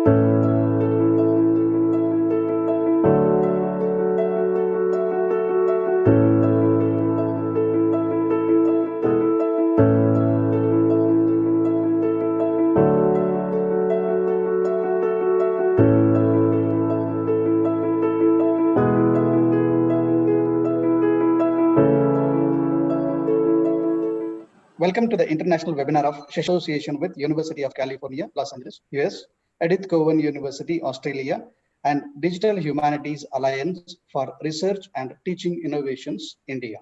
Welcome to the international webinar of Association with University of California, Los Angeles, US, Edith Cowan University, Australia, and Digital Humanities Alliance for Research and Teaching Innovations, India.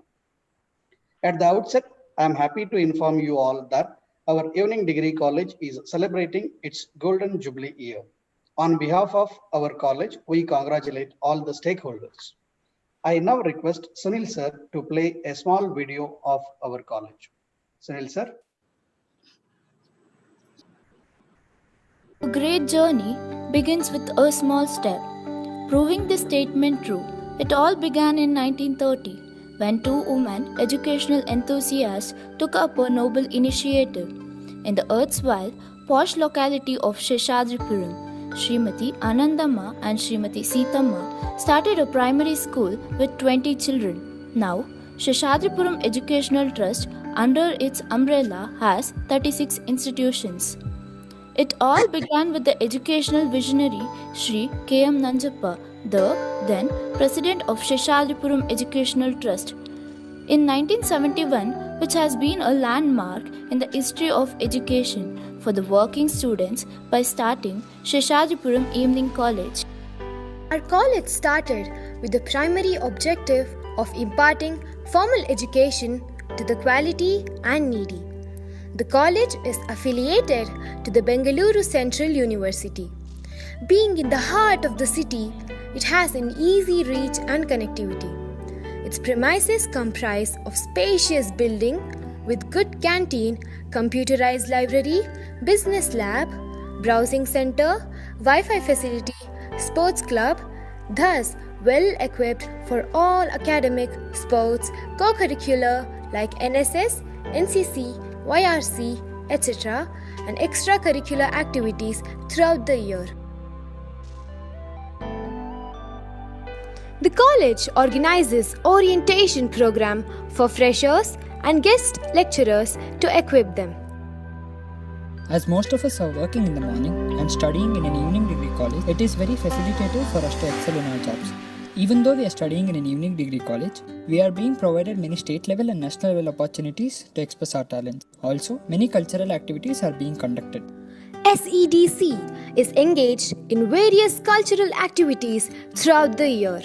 At the outset, I am happy to inform you all that our Evening Degree College is celebrating its Golden Jubilee year. On behalf of our college, we congratulate all the stakeholders. I now request Sunil sir to play a small video of our college. Sunil sir. A great journey begins with a small step. Proving this statement true, it all began in 1930 when two women educational enthusiasts took up a noble initiative. In the erstwhile posh locality of Seshadripuram, Srimati Anandamma and Srimati Seethamma started a primary school with 20 children. Now, Seshadripuram Educational Trust under its umbrella has 36 institutions. It all began with the educational visionary Sri K.M. Nanjappa, the then President of Seshadripuram Educational Trust. In 1971, which has been a landmark in the history of education for the working students by starting Seshadripuram Evening College. Our college started with the primary objective of imparting formal education to the quality and needy. The college is affiliated to the Bengaluru Central University. Being in the heart of the city, it has an easy reach and connectivity. Its premises comprise of spacious building with good canteen, computerized library, business lab, browsing center, Wi-Fi facility, sports club, thus well equipped for all academic, sports, co-curricular like NSS, NCC, YRC, etc. and extracurricular activities throughout the year. The college organizes orientation program for freshers and guest lecturers to equip them. As most of us are working in the morning and studying in an evening degree college, it is very facilitative for us to excel in our jobs. Even though we are studying in an evening degree college, we are being provided many state level and national level opportunities to express our talents. Also, many cultural activities are being conducted. SEDC is engaged in various cultural activities throughout the year.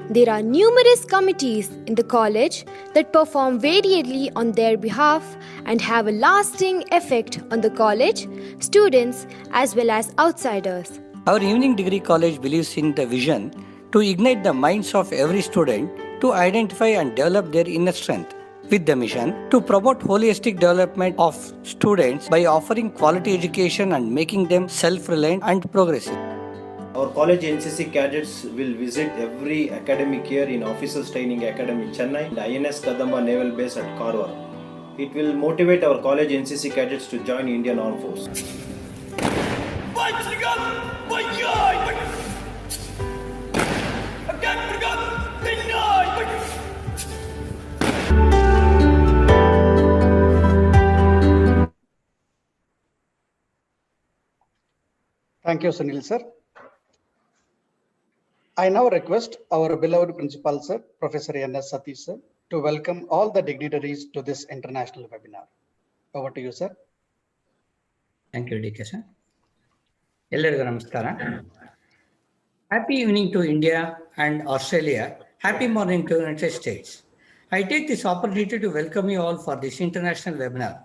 There are numerous committees in the college that perform variedly on their behalf and have a lasting effect on the college, students as well as outsiders. Our evening degree college believes in the vision to ignite the minds of every student to identify and develop their inner strength, with the mission to promote holistic development of students by offering quality education and making them self-reliant and progressive. Our college NCC cadets will visit every academic year in Officers Training Academy Chennai and INS Kadamba Naval Base at Karwar. It will motivate our college NCC cadets to join Indian Armed Forces. Thank you, Sunil sir. I now request our beloved principal sir, Professor N.S. Satish sir, to welcome all the dignitaries to this international webinar. Over to you, sir. Thank you, DK sir. Ellarigu namaskara. Happy evening to India and Australia. Happy morning to United States. I take this opportunity to welcome you all for this international webinar.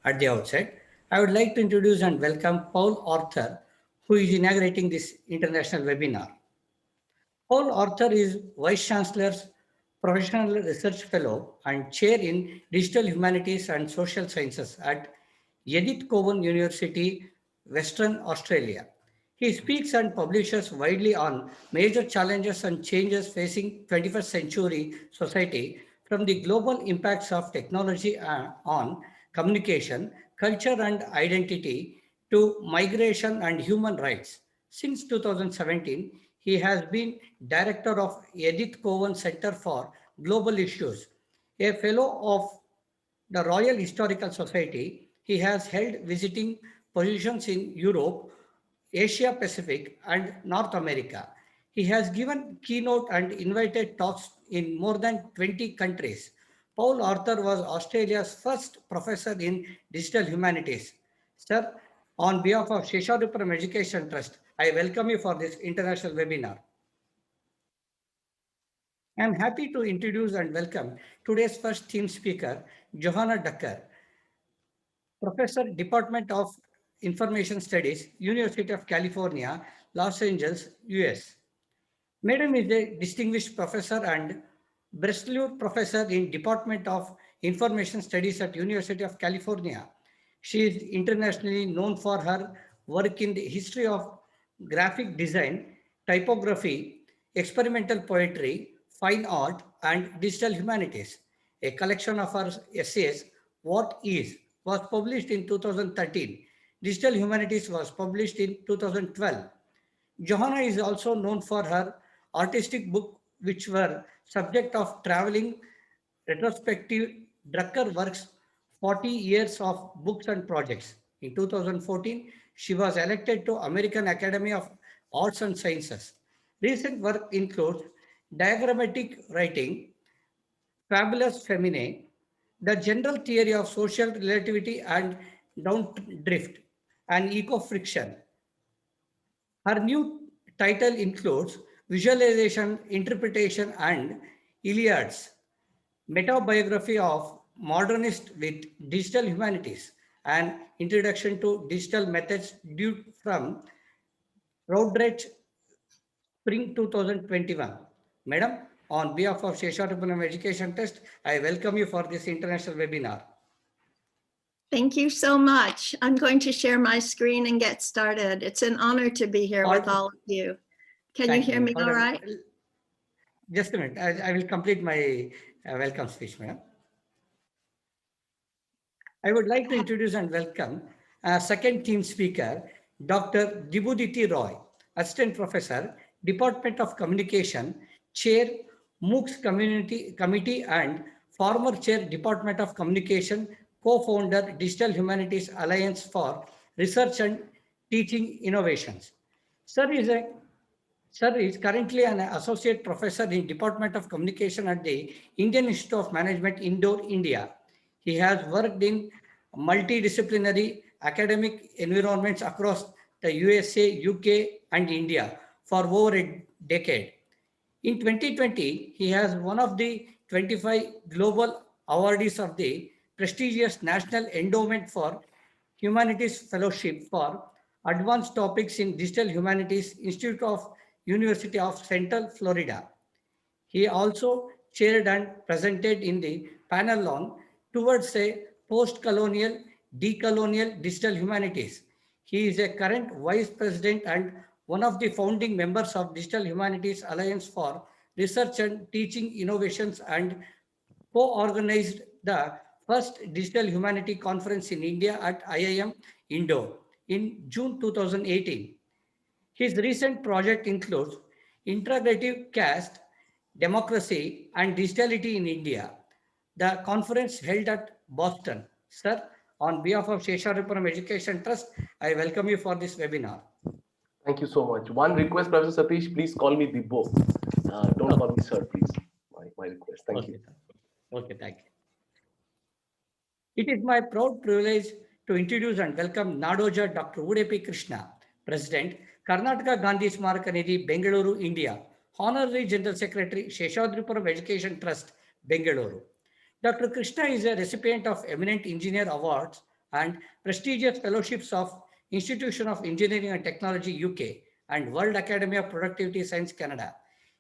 At the outset, I would like to introduce and welcome Paul Arthur, who is inaugurating this international webinar. Paul Arthur is Vice Chancellor's Professional Research Fellow and Chair in Digital Humanities and Social Sciences at Edith Cowan University, Western Australia. He speaks and publishes widely on major challenges and changes facing 21st century society, from the global impacts of technology on communication, culture and identity to migration and human rights. Since 2017, he has been director of Edith Cowan Center for Global Issues, a fellow of the Royal Historical Society. He has held visiting positions in Europe, Asia Pacific, and North America. He has given keynote and invited talks in more than 20 countries. Paul Arthur was Australia's first professor in digital humanities. Sir, on behalf of Seshadripuram Education Trust, I welcome you for this international webinar. I am happy to introduce and welcome today's first theme speaker, Johanna Drucker, Professor, Department of Information Studies, University of California, Los Angeles, US. Madam is a distinguished professor and Breslur Professor in Department of Information Studies at University of California. She is internationally known for her work in the history of graphic design, typography, experimental poetry, fine art, and digital humanities. A collection of her essays, What Is, was published in 2013. Digital Humanities was published in 2012. Johanna is also known for her artistic book, which were subject of traveling retrospective Drucker works, 40 years of books and projects. In 2014, she was elected to American Academy of Arts and Sciences. Recent work includes diagrammatic writing, Fabulous Feminae, the general theory of social relativity and downdrift, and eco-friction. Her new title includes Visualization, Interpretation, and Iliads, Metabiography of Modernist with Digital Humanities, and Introduction to Digital Methods due from Routledge, Spring 2021. Madam, on behalf of Seshadripuram Education Trust, I welcome you for this international webinar. Thank you so much. I'm going to share my screen and get started. It's an honor to be here with all of you. Can you hear me all right? Just a minute. I will complete my welcome speech, madam. I would like to introduce and welcome second team speaker, Dr. Debuditi Roy, Assistant Professor, Department of Communication, Chair, MOOCs Committee, and former Chair, Department of Communication, co-founder, Digital Humanities Alliance for Research and Teaching Innovations. Sir is currently an associate professor in Department of Communication at the Indian Institute of Management, Indore, India. He has worked in multidisciplinary academic environments across the USA, UK, and India for over a decade. In 2020, he has one of the 25 global awardees of the prestigious National Endowment for Humanities Fellowship for Advanced Topics in Digital Humanities, Institute of University of Central Florida. He also chaired and presented in the panel on Towards a Post-Colonial, Decolonial Digital Humanities. He is a current Vice President and one of the founding members of Digital Humanities Alliance for Research and Teaching Innovations and co-organized the first Digital Humanity Conference in India at IIM Indore in June 2018. His recent project includes Integrative Caste, Democracy and Digitality in India. The conference held at Boston. Sir, on behalf of Seshadripuram Education Trust, I welcome you for this webinar. Thank you so much. One request, Professor Satish, please call me Dibbo. Don't call me sir, please. My request. Thank you. Okay, thank you. It is my proud privilege to introduce and welcome Nadoja Dr. Udupi Krishna, President, Karnataka Gandhi Smaraka Nidhi, Bengaluru, India, Honorary General Secretary, Seshadripuram Education Trust, Bengaluru. Dr. Krishna is a recipient of Eminent Engineer Awards and prestigious fellowships of Institution of Engineering and Technology, UK, and World Academy of Productivity Science, Canada.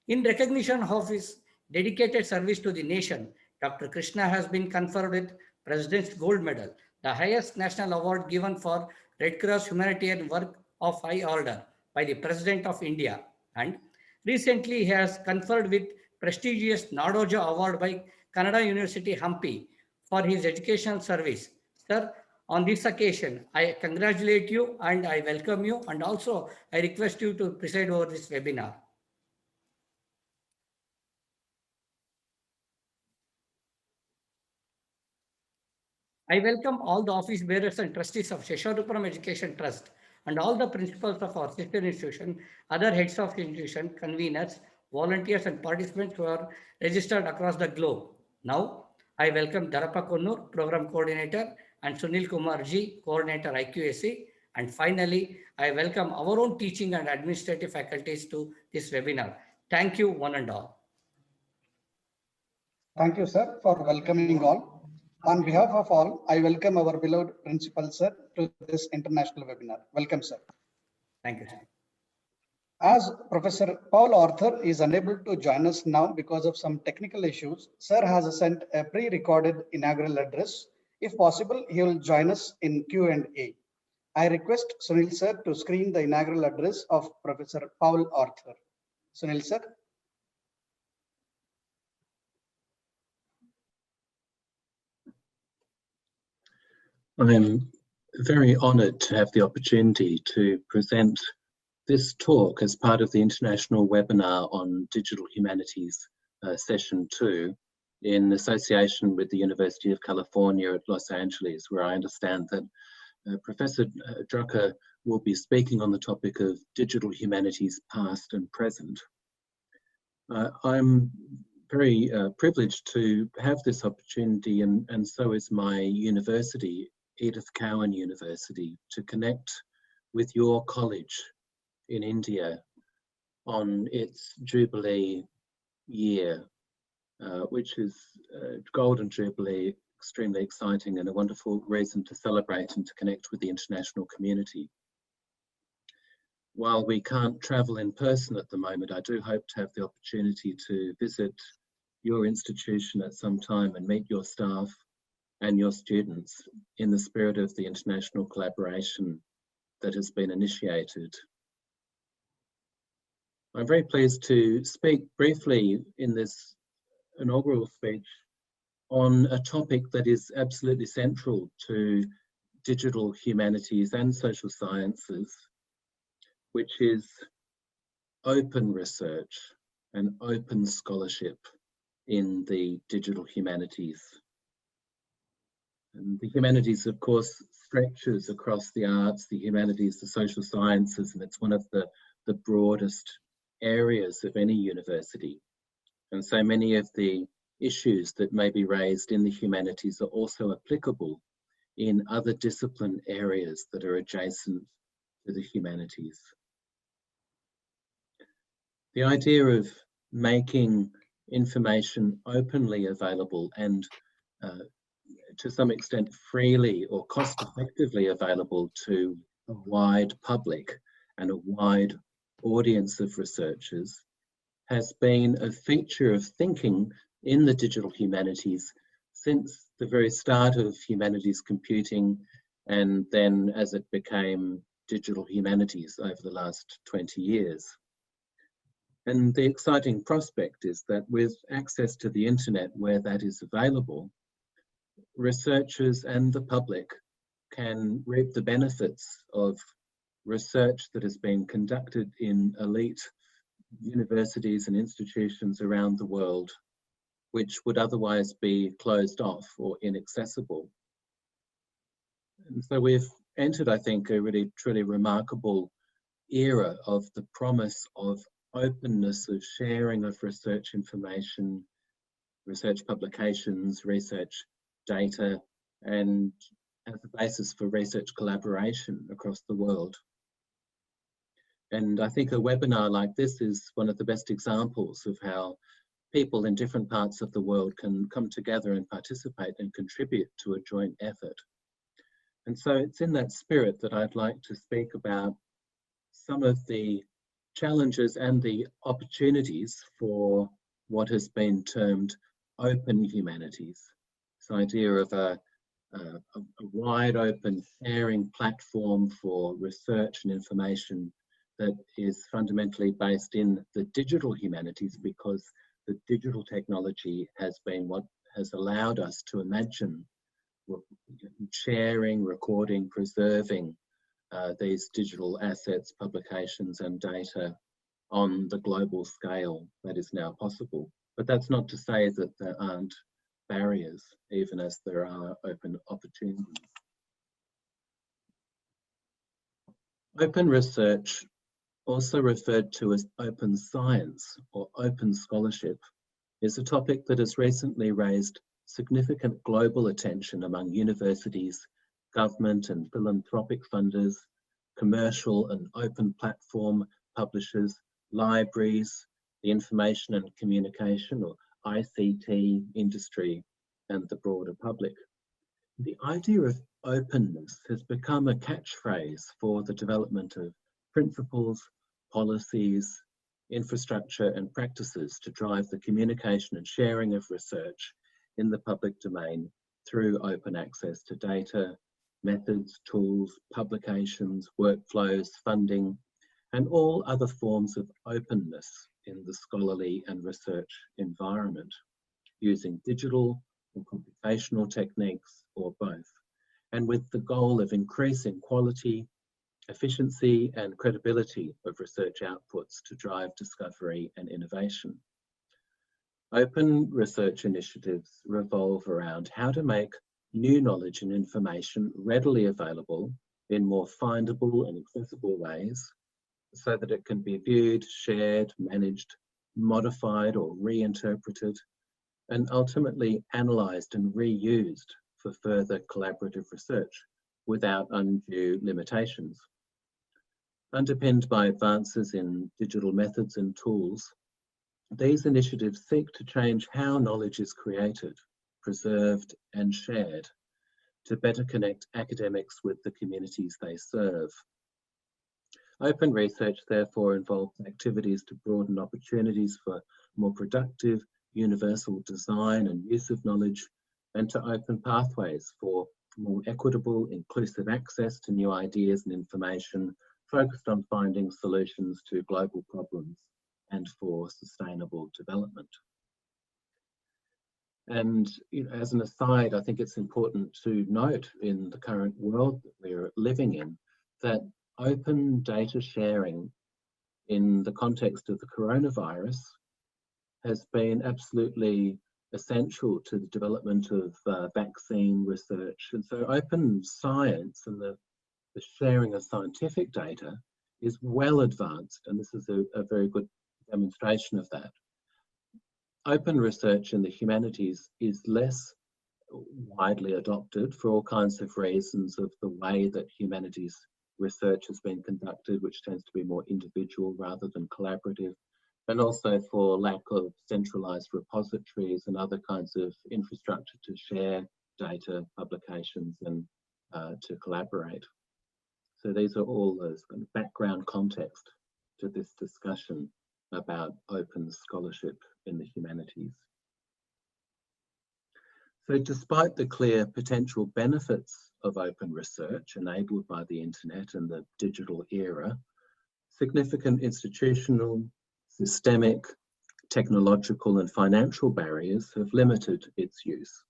In recognition of his dedicated service to the nation, Dr. Krishna has been conferred with President's Gold Medal, the highest national award given for Red Cross humanitarian work of high order by the President of India. And recently he has conferred with prestigious Nadoja Award by Kannada University, Hampi, for his educational service. Sir, on this occasion, I congratulate you and I welcome you, and also I request you to preside over this webinar. I welcome all the office bearers and trustees of Seshadripuram Education Trust and all the principals of our sister institution, other heads of institution, conveners, volunteers and participants who are registered across the globe. Now, I welcome Darappa Konnur, Program Coordinator, and Sunil Kumar Ji, Coordinator IQAC. And finally, I welcome our own teaching and administrative faculties to this webinar. Thank you, one and all. Thank you, sir, for welcoming all. On behalf of all, I welcome our beloved principal, sir, to this international webinar. Welcome, sir. Thank you, sir. As Professor Paul Arthur is unable to join us now because of some technical issues, sir has sent a pre-recorded inaugural address. If possible, he will join us in Q&A. I request Sunil sir to screen the inaugural address of Professor Paul Arthur. Sunil sir. I'm very honored to have the opportunity to present this talk as part of the international webinar on Digital Humanities Session 2 in association with the University of California at Los Angeles, where I understand that Professor Drucker will be speaking on the topic of digital humanities past and present. I'm very privileged to have this opportunity, and so is my university, Edith Cowan University, to connect with your college in India on its Jubilee year, which is Golden Jubilee, extremely exciting and a wonderful reason to celebrate and to connect with the international community. While we can't travel in person at the moment, I do hope to have the opportunity to visit your institution at some time and meet your staff and your students in the spirit of the international collaboration that has been initiated. I'm very pleased to speak briefly in this inaugural speech on a topic that is absolutely central to digital humanities and social sciences, which is open research and open scholarship in the digital humanities. And the humanities, of course, stretches across the arts, the humanities, the social sciences, and it's one of the broadest areas of any university. And so many of the issues that may be raised in the humanities are also applicable in other discipline areas that are adjacent to the humanities. The idea of making information openly available and to some extent freely or cost effectively available to a wide public and a wide audience of researchers has been a feature of thinking in the digital humanities since the very start of humanities computing, and then as it became digital humanities over the last 20 years. And the exciting prospect is that with access to the internet where that is available, researchers and the public can reap the benefits of research that has been conducted in elite universities and institutions around the world, which would otherwise be closed off or inaccessible. And so we've entered, I think, a really truly remarkable era of the promise of openness, of sharing of research information, research publications, research data, and as a basis for research collaboration across the world. And I think a webinar like this is one of the best examples of how people in different parts of the world can come together and participate and contribute to a joint effort. And so it's in that spirit that I'd like to speak about some of the challenges and the opportunities for what has been termed open humanities. This idea of a wide open sharing platform for research and information that is fundamentally based in the digital humanities, because the digital technology has been what has allowed us to imagine sharing, recording, preserving these digital assets, publications and data on the global scale that is now possible. But that's not to say that there aren't barriers, even as there are open opportunities. Open research, also referred to as open science or open scholarship, is a topic that has recently raised significant global attention among universities, government and philanthropic funders, commercial and open platform publishers, libraries, the information and communication or ICT industry, and the broader public. The idea of openness has become a catchphrase for the development of principles, policies, infrastructure and practices to drive the communication and sharing of research in the public domain through open access to data, methods, tools, publications, workflows, funding, and all other forms of openness in the scholarly and research environment, using digital or computational techniques or both, and with the goal of increasing quality, efficiency and credibility of research outputs to drive discovery and innovation. Open research initiatives revolve around how to make new knowledge and information readily available in more findable and accessible ways so that it can be viewed, shared, managed, modified or reinterpreted, and ultimately analysed and reused for further collaborative research without undue limitations. Underpinned by advances in digital methods and tools, these initiatives seek to change how knowledge is created, preserved and shared to better connect academics with the communities they serve. Open research therefore involves activities to broaden opportunities for more productive, universal design and use of knowledge, and to open pathways for more equitable, inclusive access to new ideas and information focused on finding solutions to global problems and for sustainable development. And as an aside, I think it's important to note in the current world that we're living in that open data sharing in the context of the coronavirus has been absolutely essential to the development of vaccine research. And so open science and the sharing of scientific data is well advanced, and this is a very good demonstration of that. Open research in the humanities is less widely adopted for all kinds of reasons of the way that humanities research has been conducted, which tends to be more individual rather than collaborative, and also for lack of centralized repositories and other kinds of infrastructure to share data, publications, and to collaborate. So these are all those kind of background context to this discussion about open scholarship in the humanities. So despite the clear potential benefits of open research enabled by the internet and the digital era, significant institutional, systemic, technological and financial barriers have limited its use.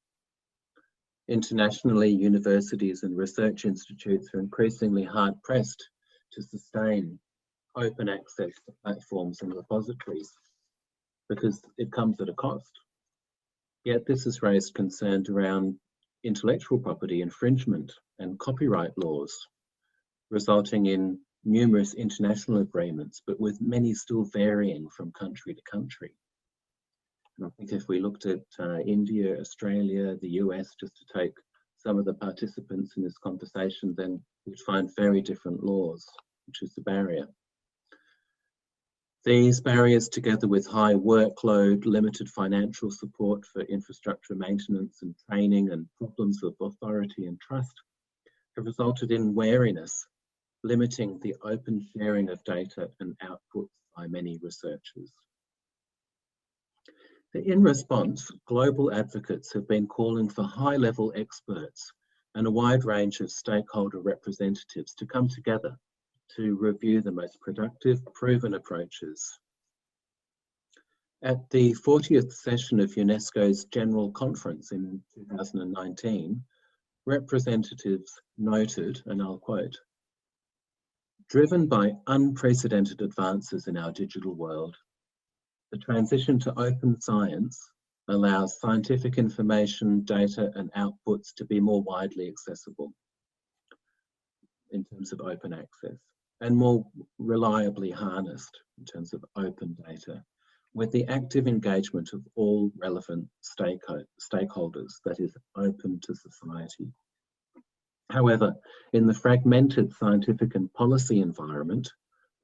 Internationally, universities and research institutes are increasingly hard-pressed to sustain open access to platforms and repositories because it comes at a cost. Yet this has raised concerns around intellectual property infringement and copyright laws, resulting in numerous international agreements, but with many still varying from country to country. And I think if we looked at India, Australia, the US, just to take some of the participants in this conversation, then we'd find very different laws, which is the barrier. These barriers, together with high workload, limited financial support for infrastructure maintenance and training, and problems of authority and trust, have resulted in wariness, limiting the open sharing of data and outputs by many researchers. In response, global advocates have been calling for high-level experts and a wide range of stakeholder representatives to come together to review the most productive, proven approaches. At the 40th session of UNESCO's General Conference in 2019, representatives noted, and I'll quote, "Driven by unprecedented advances in our digital world, the transition to open science allows scientific information, data, and outputs to be more widely accessible in terms of open access and more reliably harnessed in terms of open data, with the active engagement of all relevant stakeholders, that is, open to society. However, in the fragmented scientific and policy environment,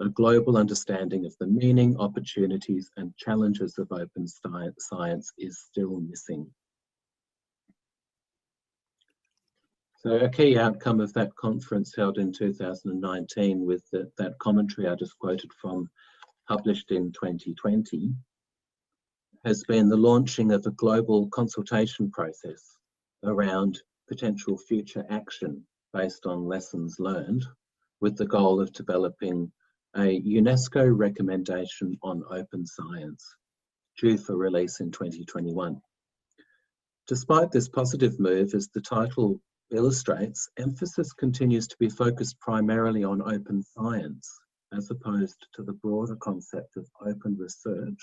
a global understanding of the meaning, opportunities, and challenges of open science is still missing." So a key outcome of that conference held in 2019 with that commentary I just quoted from, published in 2020, has been the launching of a global consultation process around potential future action based on lessons learned, with the goal of developing a UNESCO recommendation on open science, due for release in 2021. Despite this positive move, as the title illustrates, emphasis continues to be focused primarily on open science, as opposed to the broader concept of open research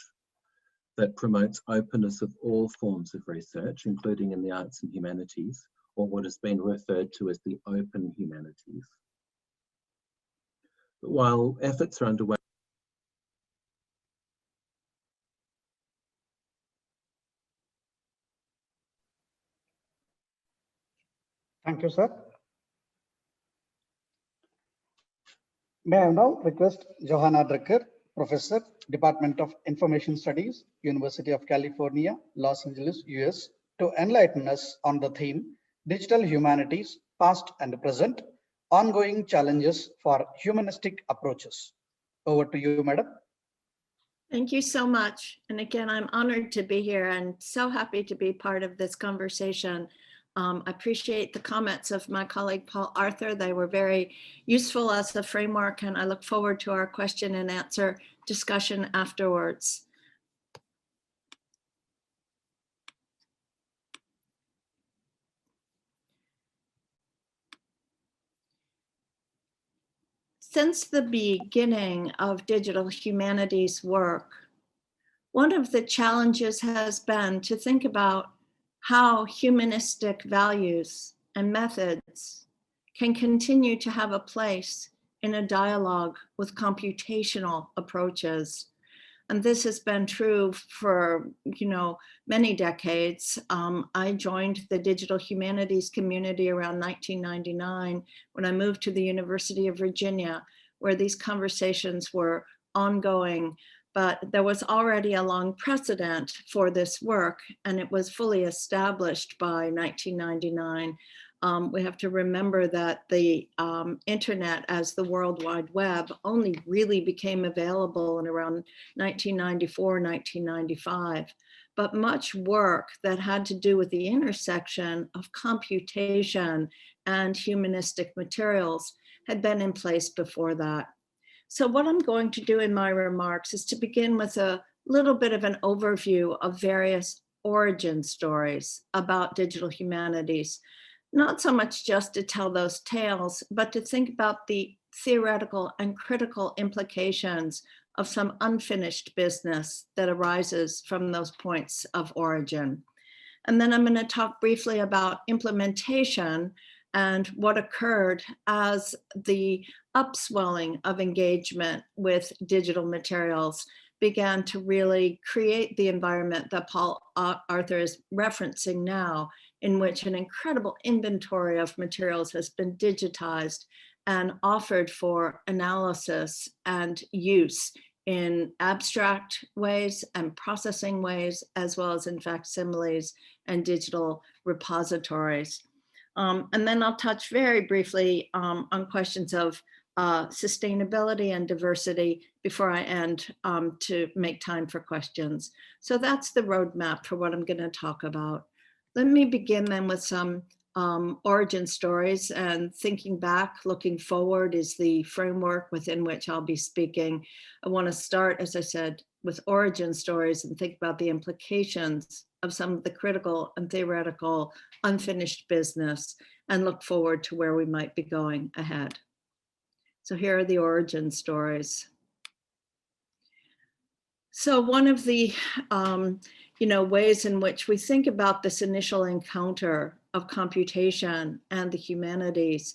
that promotes openness of all forms of research, including in the arts and humanities, or what has been referred to as the open humanities. But while efforts are underway, Thank you, sir. May I now request Johanna Drucker, Professor, Department of Information Studies, University of California, Los Angeles, US, to enlighten us on the theme, Digital Humanities, Past and Present, Ongoing Challenges for Humanistic Approaches. Over to you, madam. Thank you so much. And again, I'm honored to be here and so happy to be part of this conversation. I appreciate the comments of my colleague, Paul Arthur. They were very useful as a framework, and I look forward to our question and answer discussion afterwards. Since the beginning of digital humanities work, one of the challenges has been to think about how humanistic values and methods can continue to have a place in a dialogue with computational approaches. And this has been true for, many decades. I joined the digital humanities community around 1999 when I moved to the University of Virginia, where these conversations were ongoing. But there was already a long precedent for this work, and it was fully established by 1999. We have to remember that the internet as the World Wide Web only really became available in around 1994, 1995. But much work that had to do with the intersection of computation and humanistic materials had been in place before that. So what I'm going to do in my remarks is to begin with a little bit of an overview of various origin stories about digital humanities. Not so much just to tell those tales, but to think about the theoretical and critical implications of some unfinished business that arises from those points of origin. And then I'm going to talk briefly about implementation and what occurred as the upswelling of engagement with digital materials began to really create the environment that Paul Arthur is referencing now, in which an incredible inventory of materials has been digitized and offered for analysis and use in abstract ways and processing ways, as well as in facsimiles and digital repositories. And then I'll touch very briefly on questions of sustainability and diversity before I end to make time for questions. So that's the roadmap for what I'm going to talk about. Let me begin then with some origin stories, and thinking back, looking forward is the framework within which I'll be speaking. I want to start, as I said, with origin stories and think about the implications of some of the critical and theoretical unfinished business. and look forward to where we might be going ahead. So here are the origin stories. So one of the ways in which we think about this initial encounter of computation and the humanities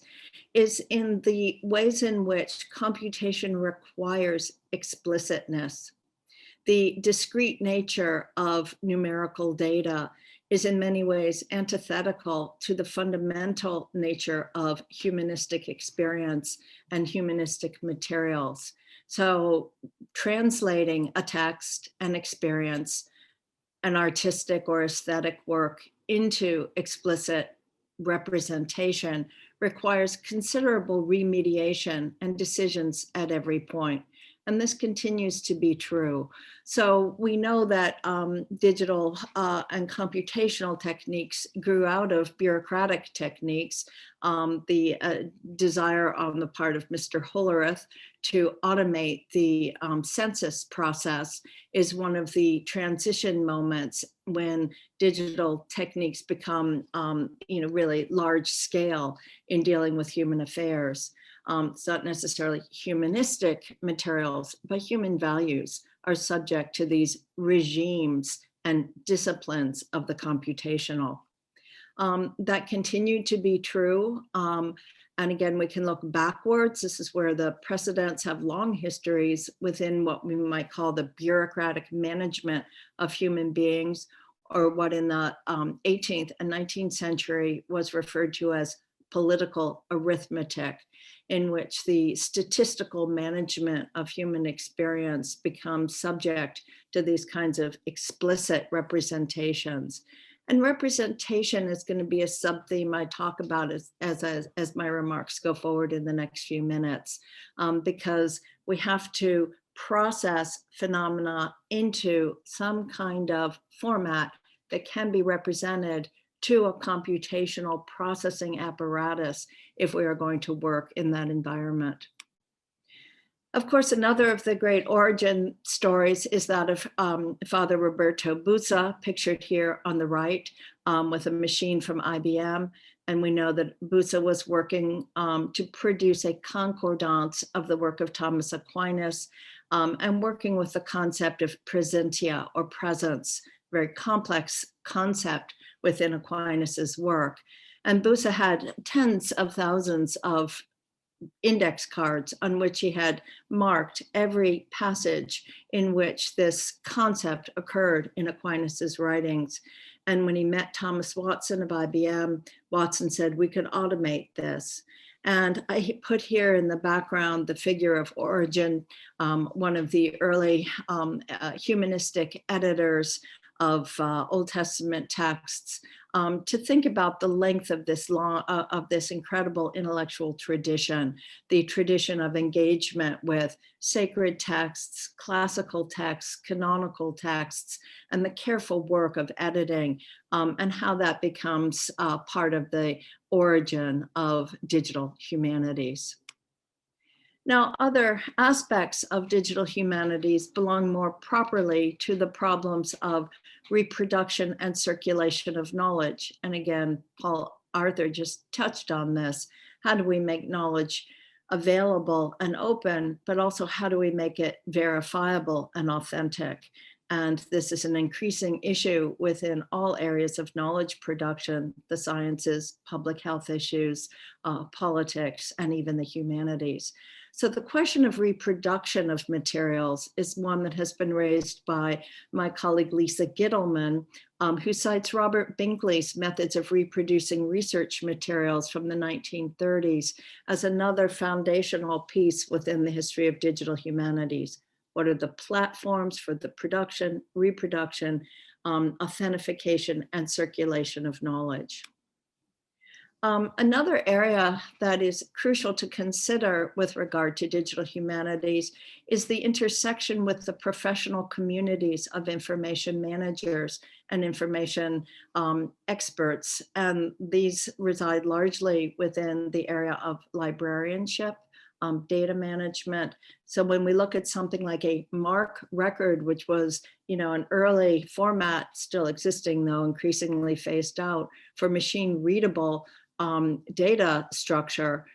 is in the ways in which computation requires explicitness. The discrete nature of numerical data is in many ways antithetical to the fundamental nature of humanistic experience and humanistic materials. So translating a text, an experience, an artistic or aesthetic work into explicit representation requires considerable remediation and decisions at every point. And this continues to be true. So we know that digital and computational techniques grew out of bureaucratic techniques. The desire on the part of Mr. Hollerith to automate the census process is one of the transition moments when digital techniques become really large scale in dealing with human affairs. It's not necessarily humanistic materials, but human values are subject to these regimes and disciplines of the computational. That continued to be true. And again, we can look backwards. This is where the precedents have long histories within what we might call the bureaucratic management of human beings, or what in the 18th and 19th century was referred to as political arithmetic, in which the statistical management of human experience becomes subject to these kinds of explicit representations. And representation is going to be a sub-theme I talk about as my remarks go forward in the next few minutes, because we have to process phenomena into some kind of format that can be represented to a computational processing apparatus if we are going to work in that environment. Of course, another of the great origin stories is that of Father Roberto Busa, pictured here on the right, with a machine from IBM. And we know that Busa was working to produce a concordance of the work of Thomas Aquinas, and working with the concept of presentia, or presence, very complex concept within Aquinas's work. And Busa had tens of thousands of index cards on which he had marked every passage in which this concept occurred in Aquinas's writings. And when he met Thomas Watson of IBM, Watson said, we could automate this. And I put here in the background the figure of Origen, one of the early humanistic editors of Old Testament texts, to think about the length of this incredible intellectual tradition, the tradition of engagement with sacred texts, classical texts, canonical texts, and the careful work of editing, and how that becomes part of the origin of digital humanities. Now, other aspects of digital humanities belong more properly to the problems of reproduction and circulation of knowledge. And again, Paul Arthur just touched on this. How do we make knowledge available and open, but also how do we make it verifiable and authentic? And this is an increasing issue within all areas of knowledge production, the sciences, public health issues, politics, and even the humanities. So the question of reproduction of materials is one that has been raised by my colleague Lisa Gittleman, who cites Robert Binkley's methods of reproducing research materials from the 1930s as another foundational piece within the history of digital humanities. What are the platforms for the production, reproduction, authentication, and circulation of knowledge? Another area that is crucial to consider with regard to digital humanities is the intersection with the professional communities of information managers and information experts. And these reside largely within the area of librarianship, data management. So when we look at something like a MARC record, which was, an early format still existing, though increasingly phased out, for machine readable data structure,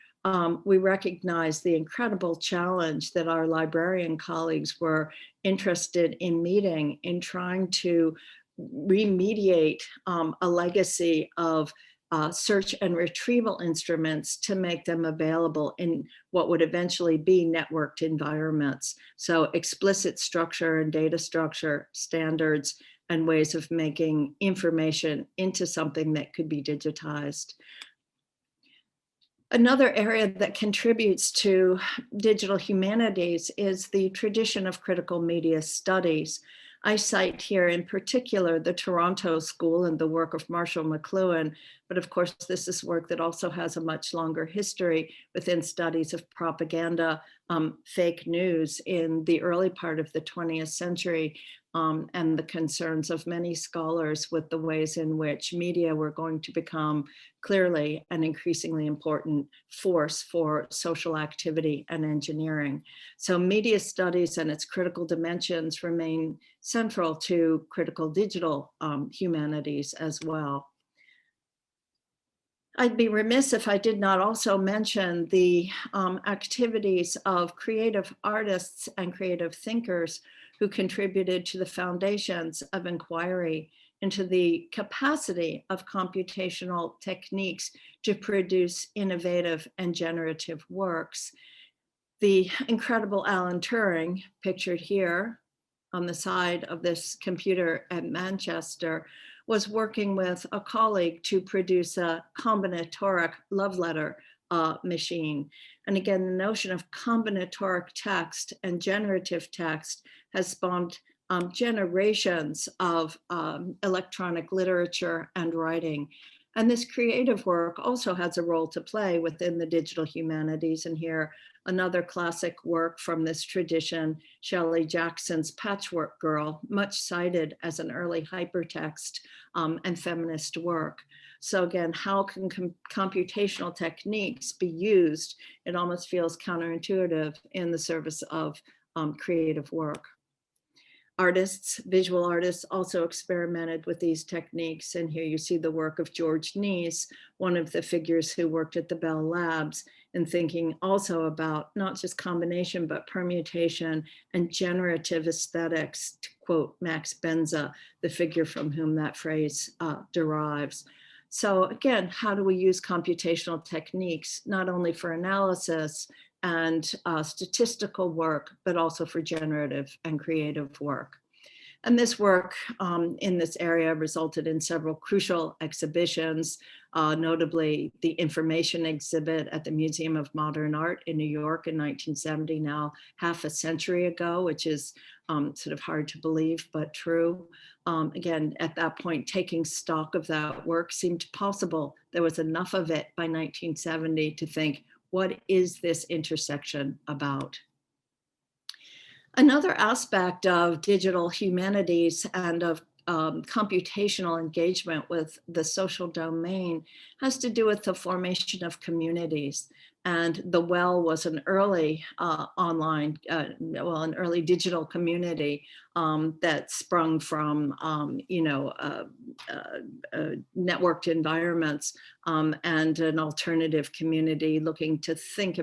we recognize the incredible challenge that our librarian colleagues were interested in meeting in trying to remediate a legacy of search and retrieval instruments to make them available in what would eventually be networked environments. So explicit structure and data structure standards and ways of making information into something that could be digitized. Another area that contributes to digital humanities is the tradition of critical media studies. I cite here in particular the Toronto School and the work of Marshall McLuhan, but of course this is work that also has a much longer history within studies of propaganda, fake news in the early part of the 20th century, and the concerns of many scholars with the ways in which media were going to become clearly an increasingly important force for social activity and engineering. So media studies and its critical dimensions remain central to critical digital humanities as well. I'd be remiss if I did not also mention the activities of creative artists and creative thinkers who contributed to the foundations of inquiry into the capacity of computational techniques to produce innovative and generative works. The incredible Alan Turing, pictured here on the side of this computer at Manchester, was working with a colleague to produce a combinatoric love letter machine. And again, the notion of combinatoric text and generative text has spawned generations of electronic literature and writing. And this creative work also has a role to play within the digital humanities. And here, another classic work from this tradition, Shelley Jackson's Patchwork Girl, much cited as an early hypertext and feminist work. So again, how can computational techniques be used? It almost feels counterintuitive in the service of creative work. Artists, visual artists, also experimented with these techniques. And here you see the work of George Nees, one of the figures who worked at the Bell Labs, in thinking also about not just combination, but permutation and generative aesthetics, to quote Max Benza, the figure from whom that phrase derives. So again, how do we use computational techniques, not only for analysis and statistical work, but also for generative and creative work? And this work in this area resulted in several crucial exhibitions, notably the information exhibit at the Museum of Modern Art in New York in 1970, now half a century ago, which is sort of hard to believe, but true. Again, at that point, taking stock of that work seemed possible. There was enough of it by 1970 to think, what is this intersection about? Another aspect of digital humanities and of computational engagement with the social domain has to do with the formation of communities. And the Well was an early an early digital community that sprung from, networked environments and an alternative community looking to think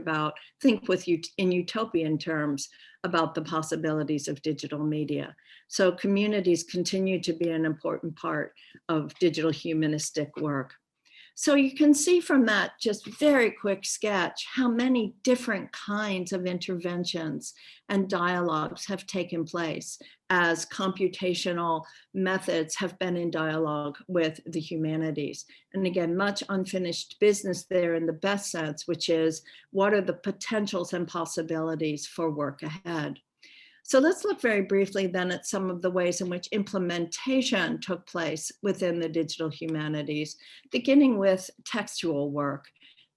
in utopian terms about the possibilities of digital media. So communities continue to be an important part of digital humanistic work. So you can see from that just very quick sketch how many different kinds of interventions and dialogues have taken place as computational methods have been in dialogue with the humanities. And again, much unfinished business there in the best sense, which is what are the potentials and possibilities for work ahead? So let's look very briefly then at some of the ways in which implementation took place within the digital humanities, beginning with textual work.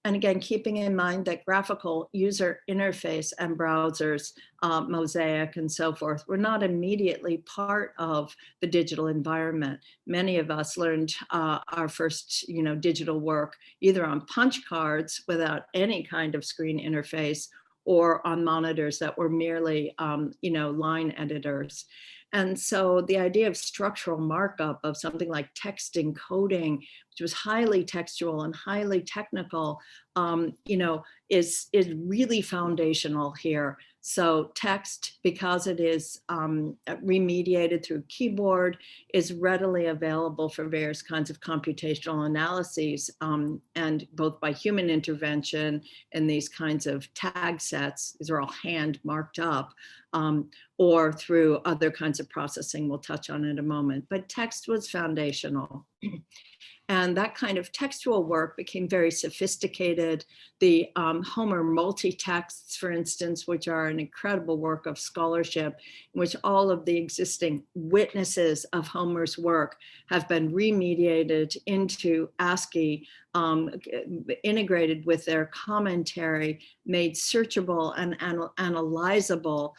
And again, keeping in mind that graphical user interface and browsers, Mosaic and so forth, were not immediately part of the digital environment. Many of us learned our first digital work either on punch cards without any kind of screen interface, or on monitors that were merely, line editors. And so the idea of structural markup of something like text encoding, which was highly textual and highly technical, is really foundational here. So text, because it is remediated through keyboard, is readily available for various kinds of computational analyses, and both by human intervention and these kinds of tag sets, these are all hand marked up, or through other kinds of processing we'll touch on in a moment. But text was foundational. And that kind of textual work became very sophisticated. The Homer multi-texts, for instance, which are an incredible work of scholarship, in which all of the existing witnesses of Homer's work have been remediated into ASCII, integrated with their commentary, made searchable and analyzable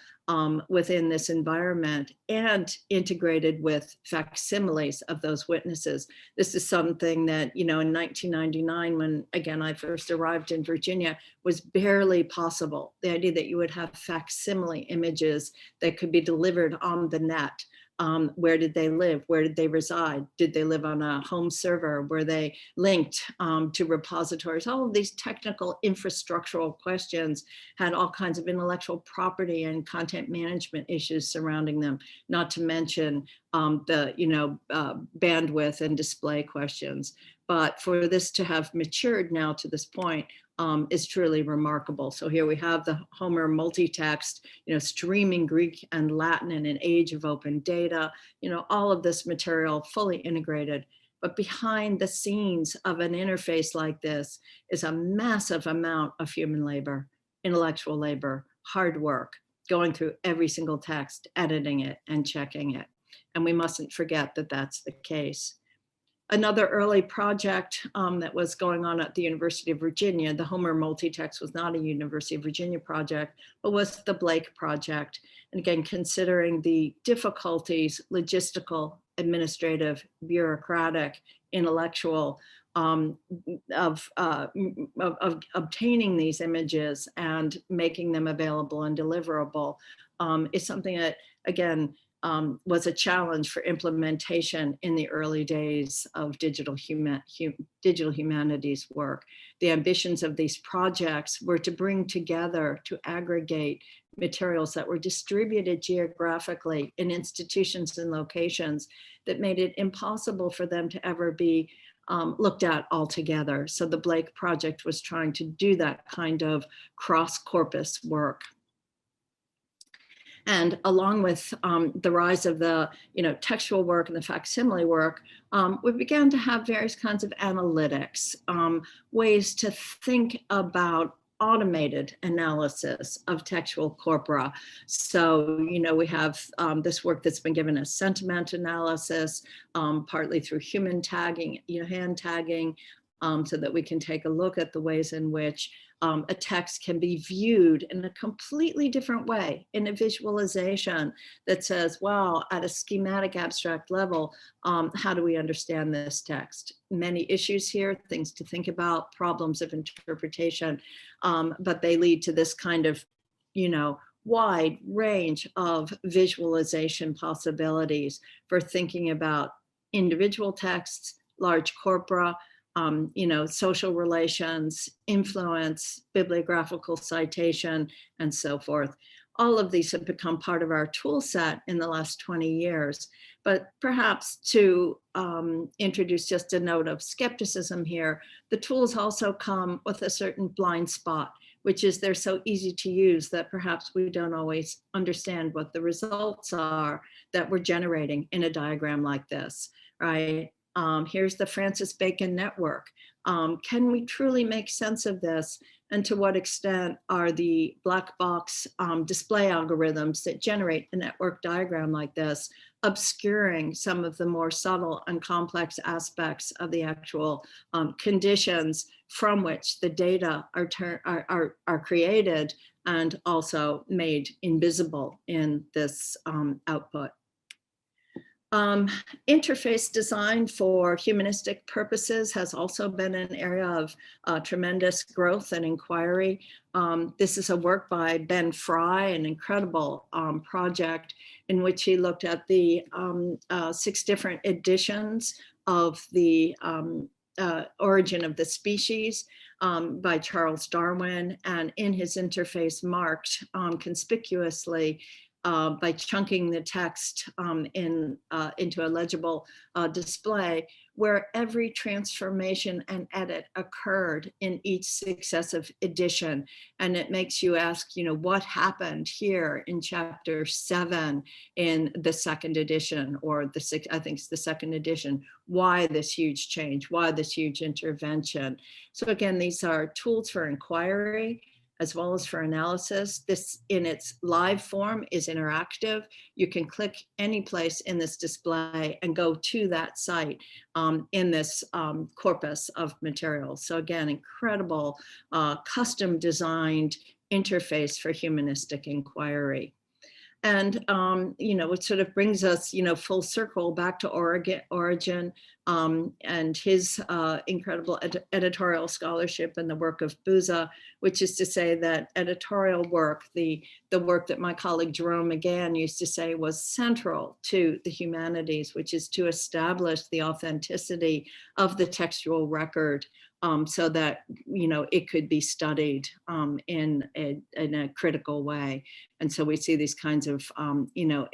within this environment, and integrated with facsimiles of those witnesses. This is something that, in 1999, when again I first arrived in Virginia, was barely possible. The idea that you would have facsimile images that could be delivered on the net. Where did they live? Where did they reside? Did they live on a home server? Were they linked to repositories? All of these technical infrastructural questions had all kinds of intellectual property and content management issues surrounding them, not to mention the bandwidth and display questions. But for this to have matured now to this point is truly remarkable. So here we have the Homer multi-text, streaming Greek and Latin in an age of open data, all of this material fully integrated. But behind the scenes of an interface like this is a massive amount of human labor, intellectual labor, hard work, going through every single text, editing it and checking it. And we mustn't forget that that's the case. Another early project that was going on at the University of Virginia, the Homer multi-text was not a University of Virginia project, but was the Blake project. And again, considering the difficulties, logistical, administrative, bureaucratic, intellectual, of obtaining these images and making them available and deliverable is something that, again, was a challenge for implementation in the early days of digital humanities work. The ambitions of these projects were to bring together, to aggregate materials that were distributed geographically in institutions and locations that made it impossible for them to ever be looked at all together. So the Blake project was trying to do that kind of cross-corpus work. And along with the rise of the textual work and the facsimile work, we began to have various kinds of analytics, ways to think about automated analysis of textual corpora. So, we have this work that's been given as sentiment analysis, partly through human tagging, hand tagging, so that we can take a look at the ways in which a text can be viewed in a completely different way, in a visualization that says, wow, at a schematic abstract level, how do we understand this text? Many issues here, things to think about, problems of interpretation, but they lead to this kind of, wide range of visualization possibilities for thinking about individual texts, large corpora, social relations, influence, bibliographical citation, and so forth. All of these have become part of our tool set in the last 20 years. But perhaps to introduce just a note of skepticism here, the tools also come with a certain blind spot, which is they're so easy to use that perhaps we don't always understand what the results are that we're generating in a diagram like this, right? Here's the Francis Bacon network. Can we truly make sense of this? And to what extent are the black box display algorithms that generate a network diagram like this obscuring some of the more subtle and complex aspects of the actual conditions from which the data are created and also made invisible in this output? Interface design for humanistic purposes has also been an area of tremendous growth and inquiry. This is a work by Ben Fry, an incredible project in which he looked at the 6 different editions of the Origin of the Species by Charles Darwin, and in his interface marked conspicuously by chunking the text into a legible display, where every transformation and edit occurred in each successive edition. And it makes you ask, what happened here in chapter 7 in the 2nd edition, or I think it's the 2nd edition? Why this huge change? Why this huge intervention? So again, these are tools for inquiry as well as for analysis. This in its live form is interactive. You can click any place in this display and go to that site in this corpus of materials. So again, incredible custom designed interface for humanistic inquiry. And, it sort of brings us, full circle back to Origin and his incredible editorial scholarship and the work of Busa, which is to say that editorial work, the work that my colleague Jerome McGann used to say was central to the humanities, which is to establish the authenticity of the textual record so that, it could be studied in a critical way. And so we see these kinds of,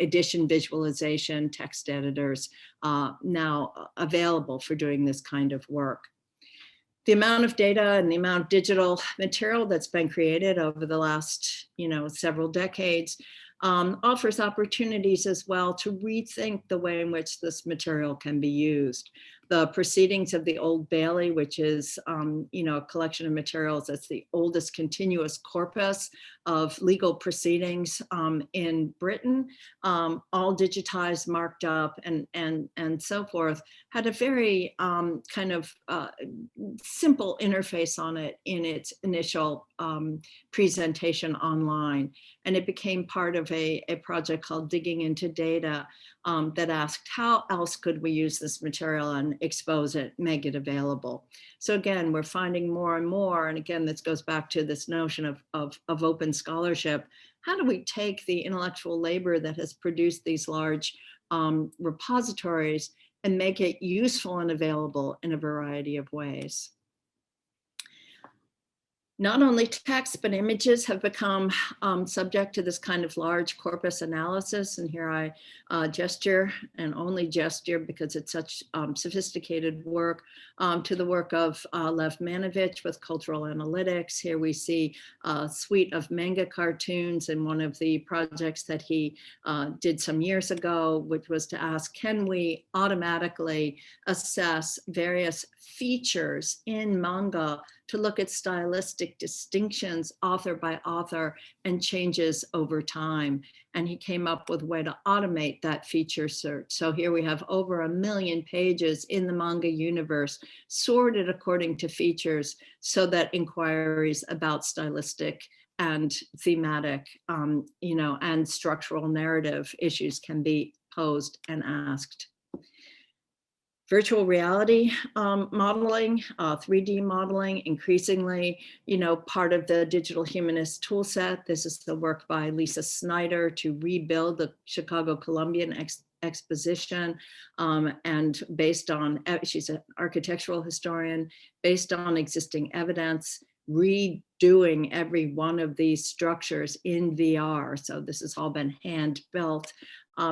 edition visualization, text editors now available for doing this kind of work. The amount of data and the amount of digital material that's been created over the last, several decades offers opportunities as well to rethink the way in which this material can be used. The Proceedings of the Old Bailey, which is, a collection of materials that's the oldest continuous corpus of legal proceedings in Britain, all digitized, marked up, and so forth, had a very kind of simple interface on it in its initial presentation online. And it became part of a project called Digging into Data that asked, how else could we use this material and expose it, make it available? So again, we're finding more and more, and again, this goes back to this notion of open scholarship. How do we take the intellectual labor that has produced these large repositories and make it useful and available in a variety of ways? Not only text, but images have become subject to this kind of large corpus analysis. And here I gesture, and only gesture because it's such sophisticated work, to the work of Lev Manovich with cultural analytics. Here we see a suite of manga cartoons in one of the projects that he did some years ago, which was to ask, can we automatically assess various features in manga to look at stylistic distinctions author by author and changes over time. And he came up with a way to automate that feature search. So here we have over 1 million pages in the manga universe sorted according to features so that inquiries about stylistic and thematic, and structural narrative issues can be posed and asked. Virtual reality modeling, 3D modeling, increasingly, part of the digital humanist toolset. This is the work by Lisa Snyder to rebuild the Chicago Columbian Exposition, and based on, she's an architectural historian, based on existing evidence, redoing every one of these structures in VR. So this has all been hand built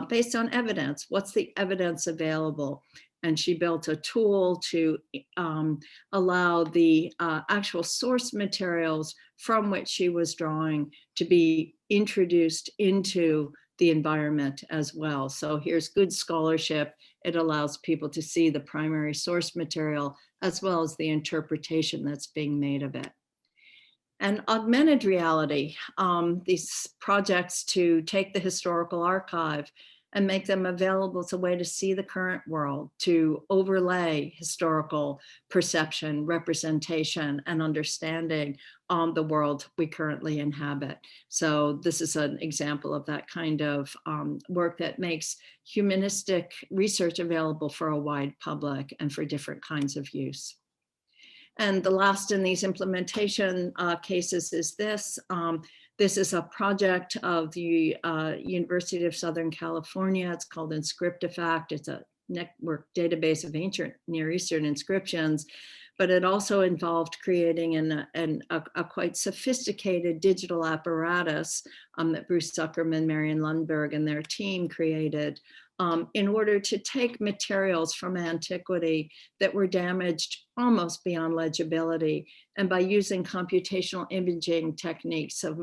based on evidence. What's the evidence available? And she built a tool to allow the actual source materials from which she was drawing to be introduced into the environment as well. So here's good scholarship. It allows people to see the primary source material as well as the interpretation that's being made of it. And augmented reality, these projects to take the historical archive and make them available as a way to see the current world, to overlay historical perception, representation, and understanding on the world we currently inhabit. So this is an example of that kind of work that makes humanistic research available for a wide public and for different kinds of use. And the last in these implementation cases is this. This is a project of the University of Southern California. It's called Inscriptifact. It's a network database of ancient Near Eastern inscriptions, but it also involved creating a quite sophisticated digital apparatus that Bruce Zuckerman, Marion Lundberg, and their team created in order to take materials from antiquity that were damaged almost beyond legibility, and by using computational imaging techniques of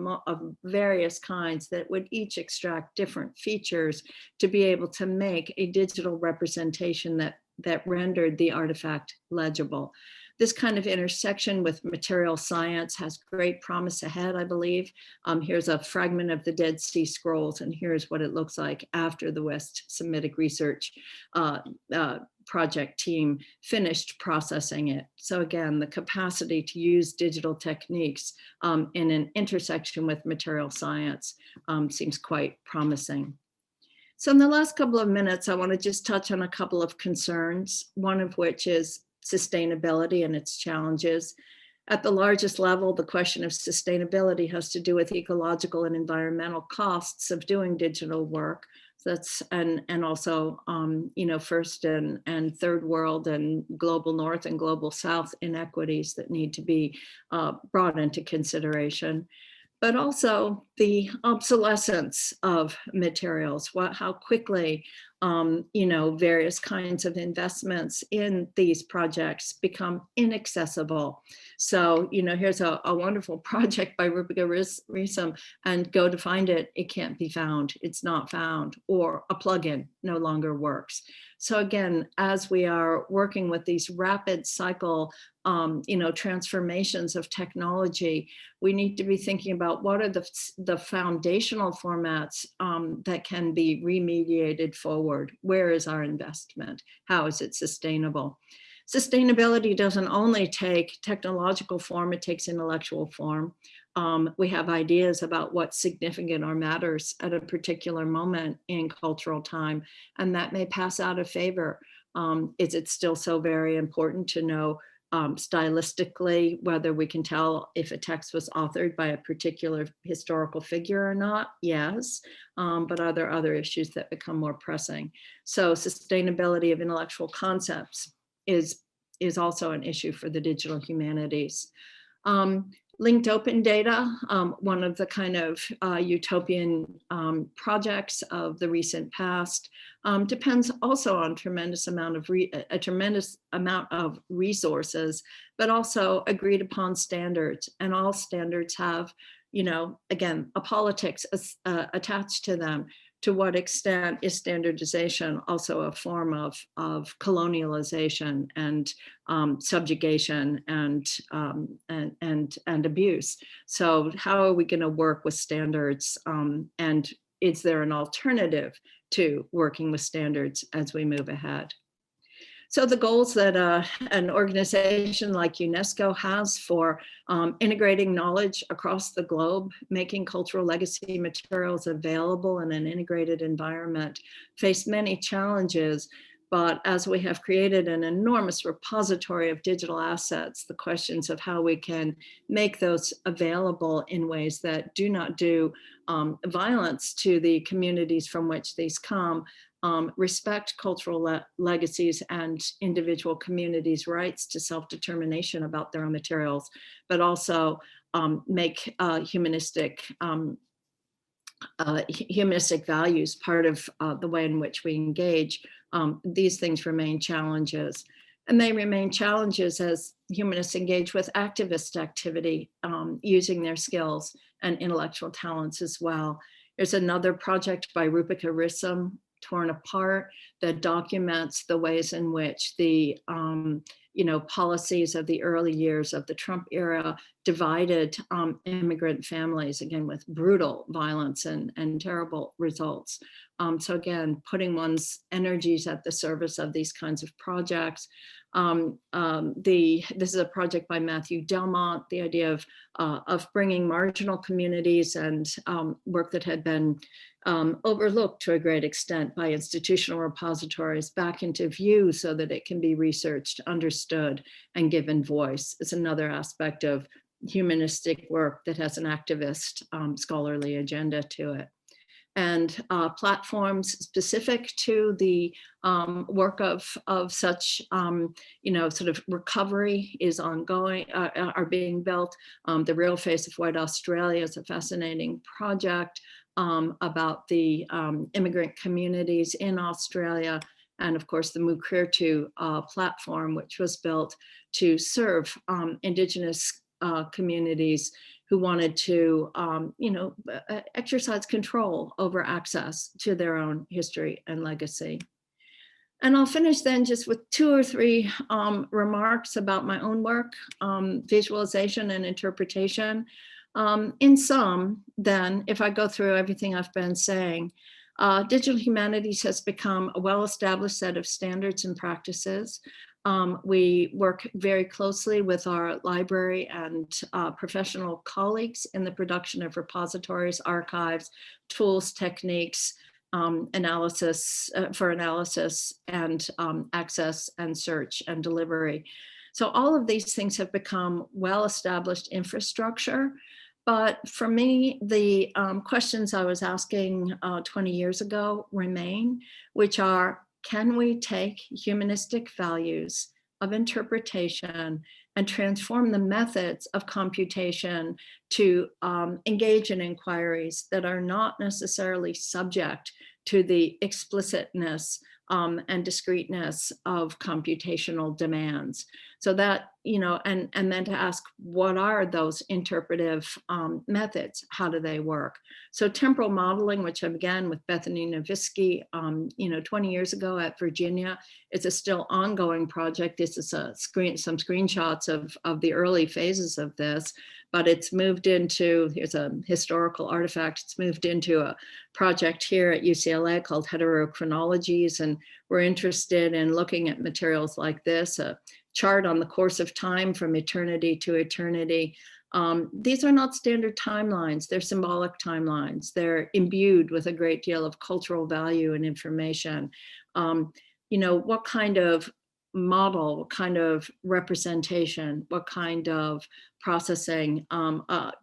various kinds that would each extract different features to be able to make a digital representation that rendered the artifact legible. This kind of intersection with material science has great promise ahead, I believe. Here's a fragment of the Dead Sea Scrolls, and here's what it looks like after the West Semitic Research project team finished processing it. So again, the capacity to use digital techniques in an intersection with material science seems quite promising. So in the last couple of minutes, I want to just touch on a couple of concerns, one of which is sustainability and its challenges. At the largest level, the question of sustainability has to do with ecological and environmental costs of doing digital work. That's and also first and third world and global north and global south inequities that need to be brought into consideration. But also the obsolescence of materials, how quickly various kinds of investments in these projects become inaccessible. So, here's a wonderful project by Rupika Risam, and go to find it, it can't be found, it's not found, or a plugin no longer works. So again, as we are working with these rapid cycle transformations of technology, we need to be thinking about what are the foundational formats that can be remediated forward. Where is our investment? How is it sustainable? Sustainability doesn't only take technological form, it takes intellectual form. We have ideas about what's significant or matters at a particular moment in cultural time, and that may pass out of favor. Is it still so very important to know stylistically whether we can tell if a text was authored by a particular historical figure or not? Yes, but are there other issues that become more pressing? So sustainability of intellectual concepts is also an issue for the digital humanities. Linked open data, one of the kind of utopian projects of the recent past, depends also on a tremendous amount of resources, but also agreed upon standards. And all standards have, again, a politics attached to them. To what extent is standardization also a form of colonialization and subjugation and abuse? So how are we going to work with standards, and is there an alternative to working with standards as we move ahead? So the goals that an organization like UNESCO has for integrating knowledge across the globe, making cultural legacy materials available in an integrated environment, face many challenges. But as we have created an enormous repository of digital assets, the questions of how we can make those available in ways that do not do violence to the communities from which these come, respect cultural legacies and individual communities' rights to self-determination about their own materials, but also make humanistic values part of the way in which we engage. These things remain challenges. And they remain challenges as humanists engage with activist activity, using their skills and intellectual talents as well. There's another project by Rupika Risam Torn Apart, that documents the ways in which the policies of the early years of the Trump era divided immigrant families, again, with brutal violence and terrible results. So again, putting one's energies at the service of these kinds of projects. This is a project by Matthew Delmont, the idea of bringing marginal communities and work that had been overlooked to a great extent by institutional repositories back into view so that it can be researched, understood, and given voice. It's another aspect of humanistic work that has an activist scholarly agenda to it. And platforms specific to the work of such, sort of recovery is ongoing, are being built. The Real Face of White Australia is a fascinating project about the immigrant communities in Australia. And of course, the Mukirtu platform, which was built to serve Indigenous communities who wanted to, exercise control over access to their own history and legacy. And I'll finish then just with 2 or 3 remarks about my own work, visualization and interpretation. In sum, then, if I go through everything I've been saying, Digital Humanities has become a well-established set of standards and practices. We work very closely with our library and professional colleagues in the production of repositories, archives, tools, techniques, analysis and access and search and delivery. So all of these things have become well-established infrastructure. But for me, the questions I was asking 20 years ago remain, which are, can we take humanistic values of interpretation and transform the methods of computation to engage in inquiries that are not necessarily subject to the explicitness and discreteness of computational demands? So that, and then to ask, what are those interpretive methods? How do they work? So temporal modeling, which I began with Bethany Novisky, 20 years ago at Virginia, it's a still ongoing project. This is some screenshots of the early phases of this, but it's moved into, here's a historical artifact, it's moved into a project here at UCLA called Heterochronologies, and we're interested in looking at materials like this, a chart on the course of time from eternity to eternity. These are not standard timelines, they're symbolic timelines. They're imbued with a great deal of cultural value and information. What kind of model, what kind of representation, what kind of processing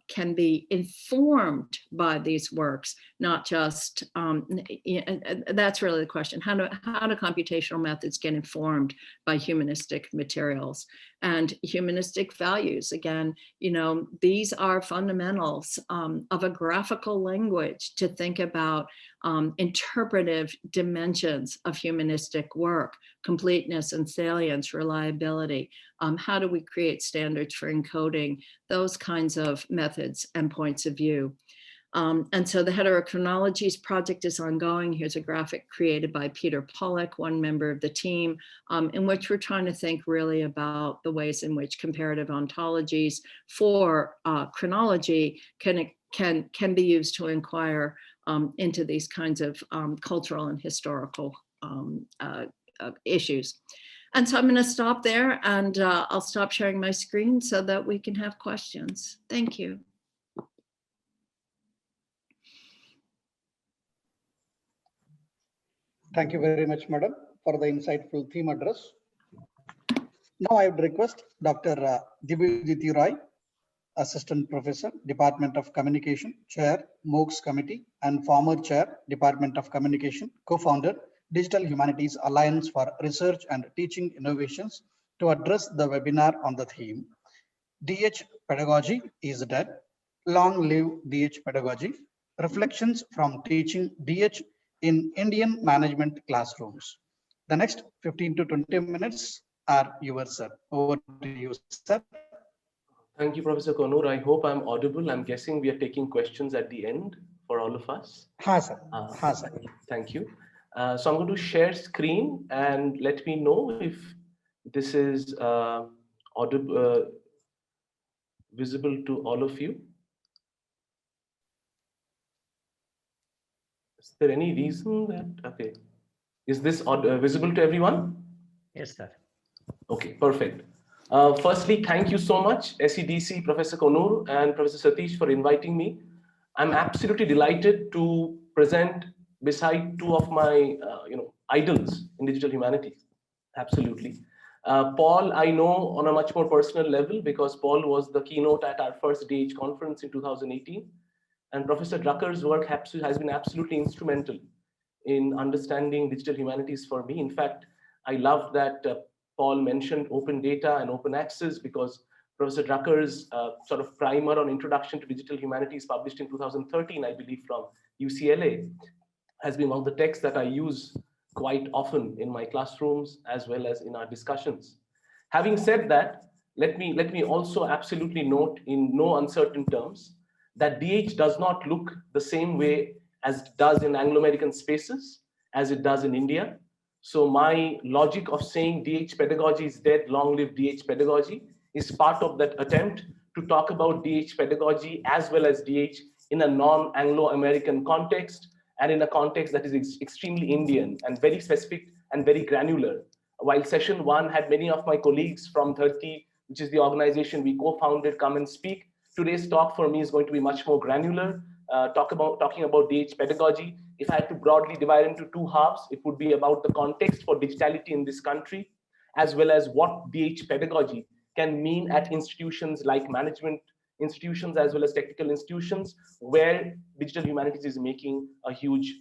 can be informed by these works, not just, that's really the question. How do computational methods get informed by humanistic materials and humanistic values? Again, these are fundamentals of a graphical language to think about interpretive dimensions of humanistic work, completeness and salience, reliability. How do we create standards for encoding those kinds of methods and points of view? And so the Heterochronologies project is ongoing. Here's a graphic created by Peter Pollack, one member of the team, in which we're trying to think really about the ways in which comparative ontologies for chronology can be used to inquire into these kinds of cultural and historical issues. And so I'm going to stop there, and I'll stop sharing my screen so that we can have questions. Thank you. Thank you very much, Madam, for the insightful theme address. Now I would request Dr. Dibyadyuti Roy, Assistant Professor, Department of Communication, Chair, MOOCs Committee, and former Chair, Department of Communication, Co-founder, Digital Humanities Alliance for Research and Teaching Innovations, to address the webinar on the theme, DH Pedagogy is Dead, Long Live DH Pedagogy, Reflections from Teaching DH in Indian Management Classrooms. The next 15 to 20 minutes are yours, sir. Over to you, sir. Thank you, Professor Konur. I hope I'm audible. I'm guessing we are taking questions at the end for all of us. Ha, sir. Ha, sir. Thank you. So I'm going to share screen and let me know if this is audible, visible to all of you. Is there any reason that, okay. Is this visible to everyone? Yes, sir. Okay, perfect. Firstly, thank you so much, SEDC, Professor Konur and Professor Satish for inviting me. I'm absolutely delighted to present beside two of my idols in digital humanities. Absolutely. Paul, I know on a much more personal level because Paul was the keynote at our first DH conference in 2018. And Professor Drucker's work has been absolutely instrumental in understanding digital humanities for me. In fact, I love that Paul mentioned open data and open access because Professor Drucker's sort of primer on introduction to digital humanities published in 2013, I believe, from UCLA, has been one of the texts that I use quite often in my classrooms as well as in our discussions. Having said that, let me also absolutely note in no uncertain terms that DH does not look the same way as it does in Anglo-American spaces, as it does in India. So my logic of saying DH pedagogy is dead, long live DH pedagogy, is part of that attempt to talk about DH pedagogy as well as DH in a non-Anglo-American context and in a context that is extremely Indian and very specific and very granular. While session one had many of my colleagues from DHARTI, which is the organization we co-founded, come and speak, today's talk for me is going to be much more granular, talking about DH pedagogy. If I had to broadly divide into two halves, it would be about the context for digitality in this country, as well as what DH pedagogy can mean at institutions like management institutions, as well as technical institutions, where digital humanities is making a huge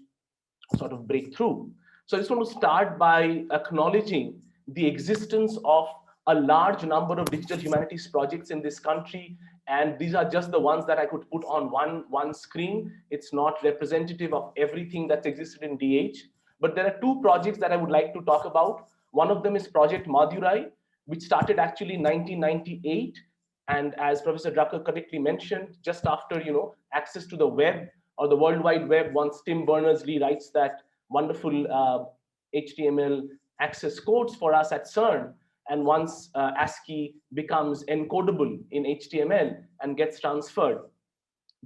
sort of breakthrough. So I just want to start by acknowledging the existence of a large number of digital humanities projects in this country. And these are just the ones that I could put on one screen. It's not representative of everything that's existed in DH. But there are two projects that I would like to talk about. One of them is Project Madurai, which started actually in 1998. And as Professor Drucker correctly mentioned, just after access to the web or the World Wide Web, once Tim Berners-Lee writes that wonderful HTML access codes for us at CERN, and once ASCII becomes encodable in HTML and gets transferred,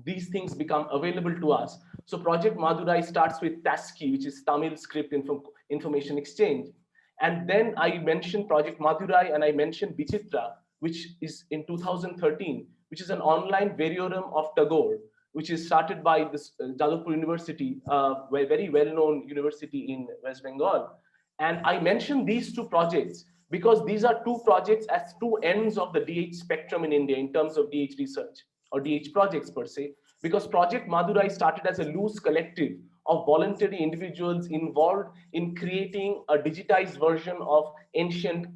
these things become available to us. So Project Madurai starts with TASCII, which is Tamil Script Information Exchange. And then I mentioned Project Madurai and I mentioned Vichitra, which is in 2013, which is an online variorum of Tagore, which is started by this Jadavpur University, a very well-known university in West Bengal. And I mentioned these two projects because these are two projects at two ends of the DH spectrum in India in terms of DH research or DH projects per se, because Project Madurai started as a loose collective of voluntary individuals involved in creating a digitized version of ancient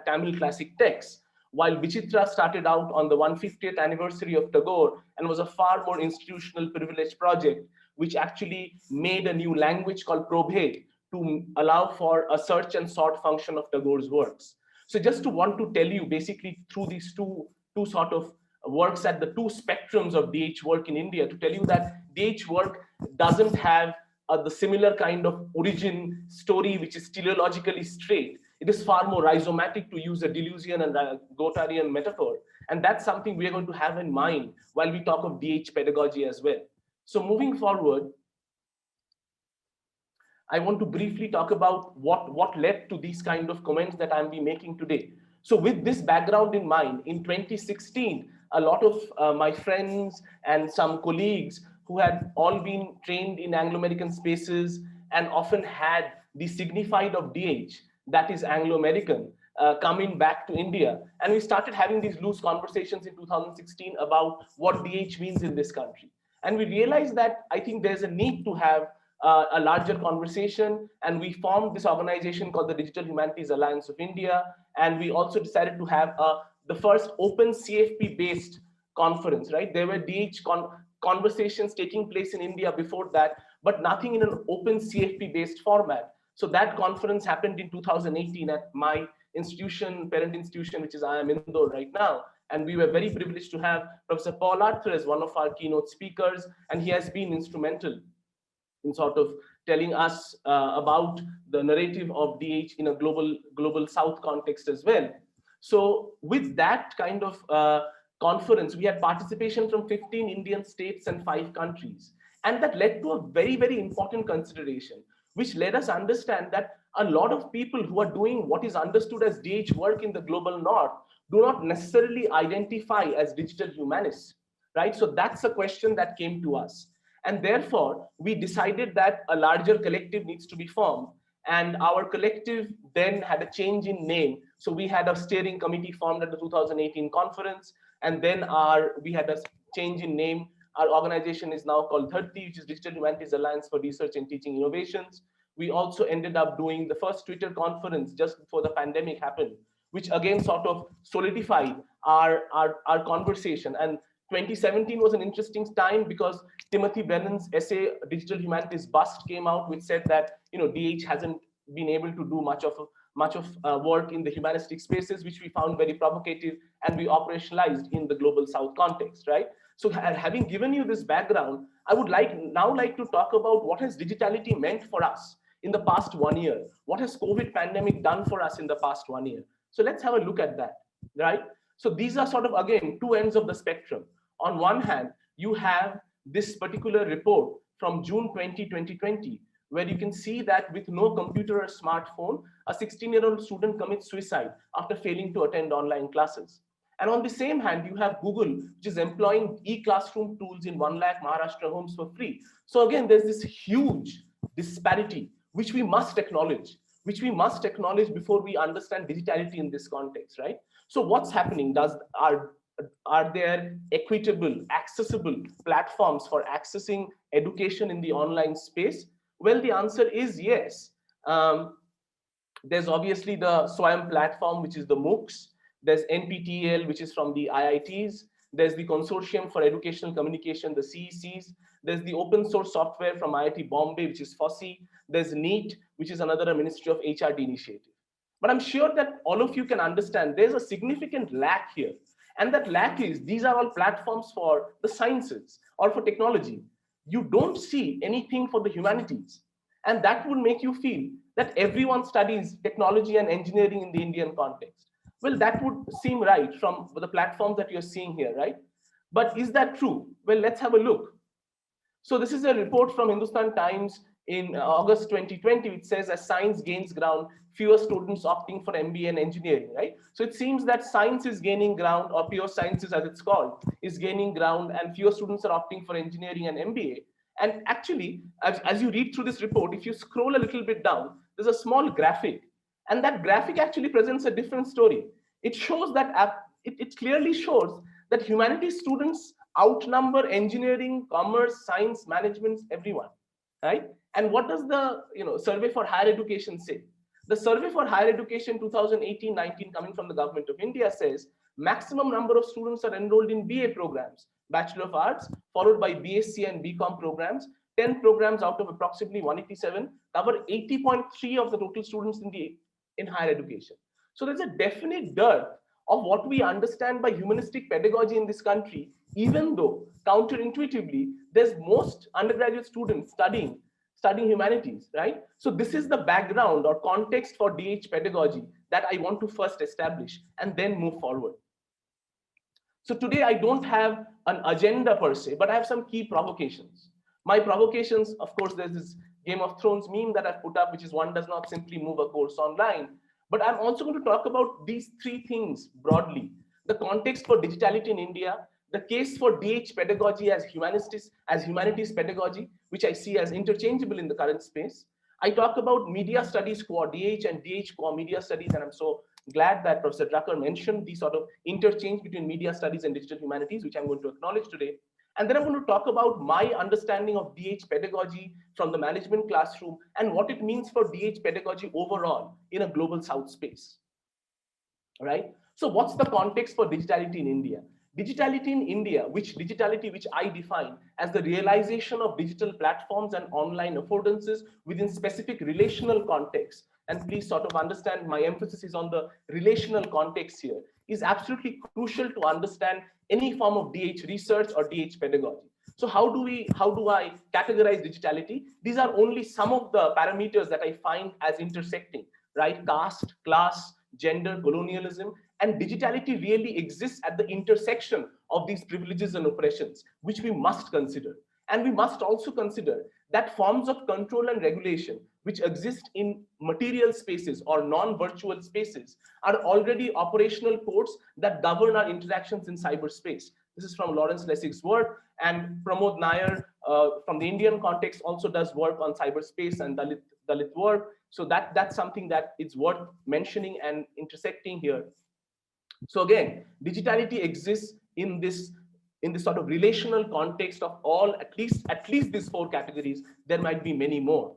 Tamil classic texts, while Vichitra started out on the 150th anniversary of Tagore and was a far more institutional privileged project, which actually made a new language called Probhet to allow for a search and sort function of Tagore's works. So just to want to tell you basically through these two sort of works at the two spectrums of DH work in India, to tell you that DH work doesn't have the similar kind of origin story, which is teleologically straight. It is far more rhizomatic, to use a Deleuzian and a Guattarian metaphor. And that's something we are going to have in mind while we talk of DH pedagogy as well. So moving forward, I want to briefly talk about what led to these kind of comments that I'll be making today. So with this background in mind, in 2016, a lot of my friends and some colleagues who had all been trained in Anglo-American spaces and often had the signified of DH, that is Anglo-American, coming back to India. And we started having these loose conversations in 2016 about what DH means in this country. And we realized that I think there's a need to have a larger conversation, and we formed this organization called the Digital Humanities Alliance of India, and we also decided to have the first open CFP based conference, right? There were DH conversations taking place in India before that, but nothing in an open CFP based format. So that conference happened in 2018 at my institution, parent institution, which is IIM Indore right now. And we were very privileged to have Professor Paul Arthur as one of our keynote speakers, and he has been instrumental in sort of telling us about the narrative of DH in a global South context as well. So with that kind of conference, we had participation from 15 Indian states and 5 countries. And that led to a very, very important consideration, which led us understand that a lot of people who are doing what is understood as DH work in the global north do not necessarily identify as digital humanists, right? So that's a question that came to us. And therefore, we decided that a larger collective needs to be formed. And our collective then had a change in name. So we had a steering committee formed at the 2018 conference. And then we had a change in name. Our organization is now called DHARTI, which is Digital Humanities Alliance for Research and Teaching Innovations. We also ended up doing the first Twitter conference just before the pandemic happened, which again sort of solidified our conversation. And 2017 was an interesting time because Timothy Brennan's essay, Digital Humanities Bust, came out, which said that DH hasn't been able to do much of work in the humanistic spaces, which we found very provocative, and we operationalized in the global South context, right? So having given you this background, I would now like to talk about what has digitality meant for us in the past 1 year. What has COVID pandemic done for us in the past 1 year? So let's have a look at that, right? So these are sort of, again, two ends of the spectrum. On one hand, you have this particular report from June 2020, where you can see that with no computer or smartphone, a 16-year-old student commits suicide after failing to attend online classes. And on the same hand, you have Google, which is employing e-classroom tools in 1 lakh Maharashtra homes for free. So again, there's this huge disparity, which we must acknowledge before we understand digitality in this context, right? So what's happening? Are there equitable, accessible platforms for accessing education in the online space? Well, the answer is yes. There's obviously the SWAYAM platform, which is the MOOCs. There's NPTEL, which is from the IITs. There's the Consortium for Educational Communication, the CECs. There's the open source software from IIT Bombay, which is FOSSEE. There's NEET, which is another Ministry of HRD initiative. But I'm sure that all of you can understand there's a significant lack here. And that lack is these are all platforms for the sciences or for technology. You don't see anything for the humanities. And that would make you feel that everyone studies technology and engineering in the Indian context. Well, that would seem right from the platforms that you're seeing here, right? But is that true? Well, let's have a look. So this is a report from Hindustan Times in August 2020, which says as science gains ground, fewer students opting for MBA and engineering, right? So it seems that science is gaining ground, or pure sciences as it's called, is gaining ground, and fewer students are opting for engineering and MBA. And actually, as you read through this report, if you scroll a little bit down, there's a small graphic. And that graphic actually presents a different story. It shows that, it clearly shows that humanities students outnumber engineering, commerce, science, management, everyone, right? And what does the Survey for Higher Education say? The Survey for Higher Education 2018-19 coming from the Government of India says maximum number of students are enrolled in BA programs, Bachelor of Arts, followed by BSc and BCom programs. 10 programs out of approximately 187 cover 80.3 of the total students in higher education. So there's a definite dearth of what we understand by humanistic pedagogy in this country, even though counterintuitively, there's most undergraduate students studying humanities, right? So this is the background or context for DH pedagogy that I want to first establish and then move forward. So today I don't have an agenda per se, but I have some key provocations. My provocations, of course, there's this Game of Thrones meme that I've put up, which is one does not simply move a course online. But I'm also going to talk about these three things broadly: the context for digitality in India, the case for DH pedagogy as humanities pedagogy, which I see as interchangeable in the current space. I talk about media studies core DH and DH core media studies, and I'm so glad that Professor Drucker mentioned the sort of interchange between media studies and digital humanities, which I'm going to acknowledge today. And then I'm going to talk about my understanding of DH pedagogy from the management classroom and what it means for DH pedagogy overall in a global South space. All right. So what's the context for digitality in India? Digitality in India, which I define as the realization of digital platforms and online affordances within specific relational contexts. And please sort of understand my emphasis is on the relational context here, is absolutely crucial to understand any form of DH research or DH pedagogy. So how do I categorize digitality? These are only some of the parameters that I find as intersecting, right? Caste, class, gender, colonialism, and digitality really exists at the intersection of these privileges and oppressions, which we must consider. And we must also consider that forms of control and regulation which exist in material spaces or non-virtual spaces are already operational codes that govern our interactions in cyberspace. This is from Lawrence Lessig's work, and Pramod Nair from the Indian context also does work on cyberspace and Dalit work. So that's something that is worth mentioning and intersecting here. So again, digitality exists in this sort of relational context of all, at least these 4 categories. There might be many more.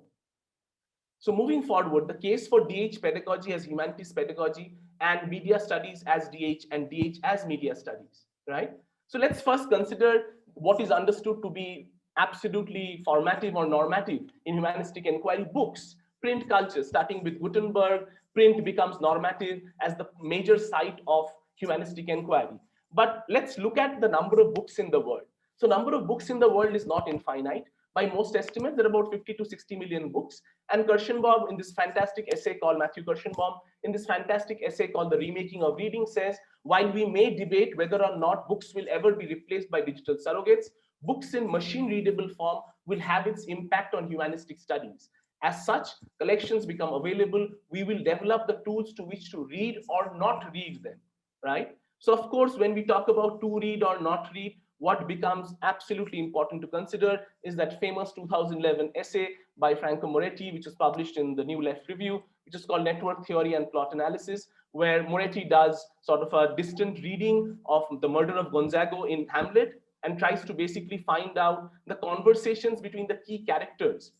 So moving forward, the case for DH pedagogy as humanities pedagogy and media studies as DH and DH as media studies, right? So let's first consider what is understood to be absolutely formative or normative in humanistic inquiry: books, print culture. Starting with Gutenberg, print becomes normative as the major site of humanistic inquiry. But let's look at the number of books in the world. So number of books in the world is not infinite. By most estimates, there are about 50 to 60 million books. And Kirschenbaum, in this fantastic essay called, Matthew Kirschenbaum, in this fantastic essay called The Remaking of Reading, says, while we may debate whether or not books will ever be replaced by digital surrogates, books in machine-readable form will have its impact on humanistic studies. As such, collections become available. We will develop the tools to which to read or not read them, right? So of course, when we talk about to read or not read, what becomes absolutely important to consider is that famous 2011 essay by Franco Moretti, which was published in the New Left Review, which is called Network Theory and Plot Analysis, where Moretti does sort of a distant reading of the murder of Gonzago in Hamlet and tries to basically find out the conversations between the key characters,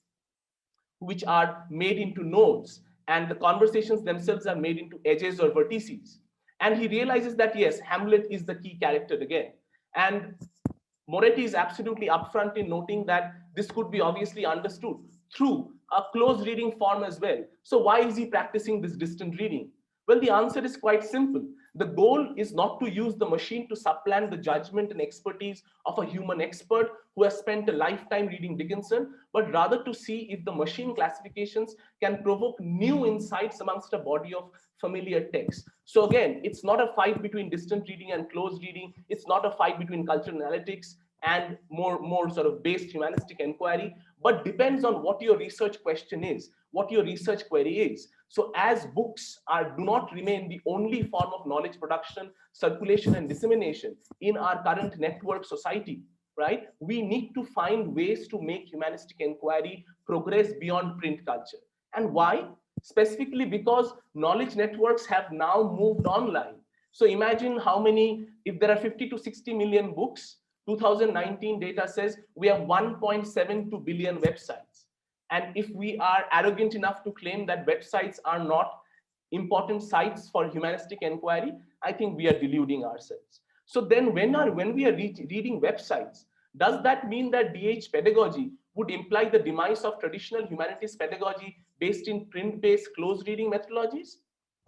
which are made into nodes, and the conversations themselves are made into edges or vertices. And he realizes that, yes, Hamlet is the key character again. And Moretti is absolutely upfront in noting that this could be obviously understood through a close reading form as well. So why is he practicing this distant reading? Well, the answer is quite simple. The goal is not to use the machine to supplant the judgment and expertise of a human expert who has spent a lifetime reading Dickinson, but rather to see if the machine classifications can provoke new insights amongst a body of familiar text. So again, it's not a fight between distant reading and close reading. It's not a fight between cultural analytics and more sort of based humanistic inquiry, but depends on what your research question is, what your research query is. So as books do not remain the only form of knowledge production, circulation, and dissemination in our current network society, right? We need to find ways to make humanistic inquiry progress beyond print culture. And why? Specifically because knowledge networks have now moved online. So imagine how many, if there are 50 to 60 million books, 2019 data says we have 1.72 billion websites. And if we are arrogant enough to claim that websites are not important sites for humanistic inquiry, I think we are deluding ourselves. So then when we are reading websites, does that mean that DH pedagogy would imply the demise of traditional humanities pedagogy based in print-based close reading methodologies?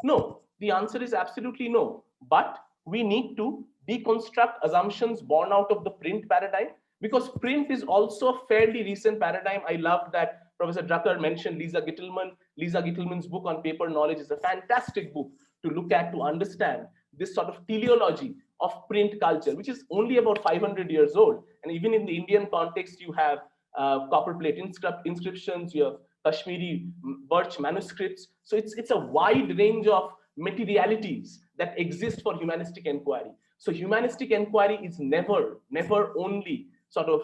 No, the answer is absolutely no. But we need to deconstruct assumptions born out of the print paradigm, because print is also a fairly recent paradigm. I love that Professor Drucker mentioned Lisa Gittelman. Lisa Gittelman's book on paper knowledge is a fantastic book to look at to understand this sort of teleology of print culture, which is only about 500 years old. And even in the Indian context, you have copperplate inscriptions, you have Kashmiri birch manuscripts. So it's a wide range of materialities that exist for humanistic inquiry. So humanistic inquiry is never only sort of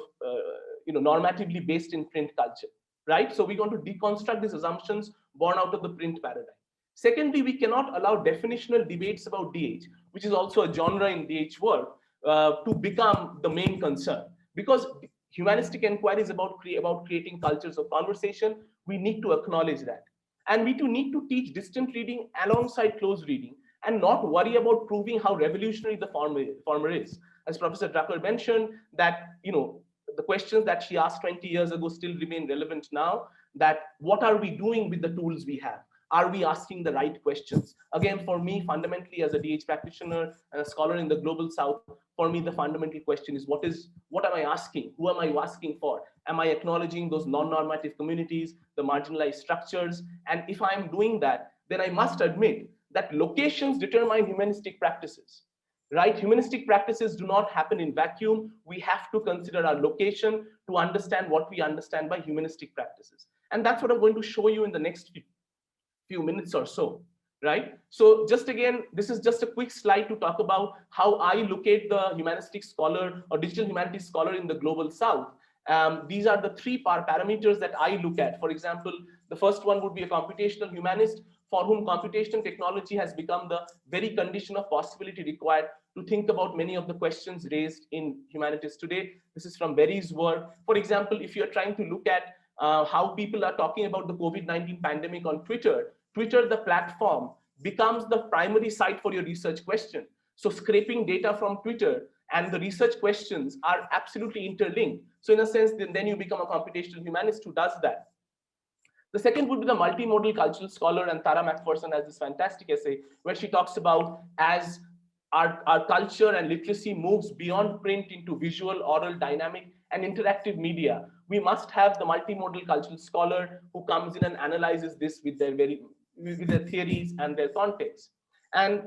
normatively based in print culture, right? So we're going to deconstruct these assumptions born out of the print paradigm. Secondly, we cannot allow definitional debates about DH, which is also a genre in DH work, to become the main concern, because humanistic inquiry is about creating cultures of conversation. We need to acknowledge that. And we too need to teach distant reading alongside close reading and not worry about proving how revolutionary the former is. As Professor Drucker mentioned, that the questions that she asked 20 years ago still remain relevant now, that what are we doing with the tools we have? Are we asking the right questions? Again, for me, fundamentally, as a DH practitioner and a scholar in the global south, for me, the fundamental question is what am I asking? Who am I asking for? Am I acknowledging those non-normative communities, the marginalized structures? And if I'm doing that, then I must admit that locations determine humanistic practices, right? Humanistic practices do not happen in vacuum. We have to consider our location to understand what we understand by humanistic practices. And that's what I'm going to show you in the next few minutes or so, right? So just again, this is just a quick slide to talk about how I locate the humanistic scholar or digital humanities scholar in the global south. These are the three parameters that I look at. For example, the first one would be a computational humanist for whom computational technology has become the very condition of possibility required to think about many of the questions raised in humanities today. This is from Berry's work. For example, if you're trying to look at how people are talking about the COVID-19 pandemic on Twitter, the platform, becomes the primary site for your research question. So scraping data from Twitter and the research questions are absolutely interlinked. So in a sense, then you become a computational humanist who does that. The second would be the multimodal cultural scholar, and Tara McPherson has this fantastic essay where she talks about as our culture and literacy moves beyond print into visual, oral, dynamic, and interactive media, we must have the multimodal cultural scholar who comes in and analyzes this with their theories and their context. And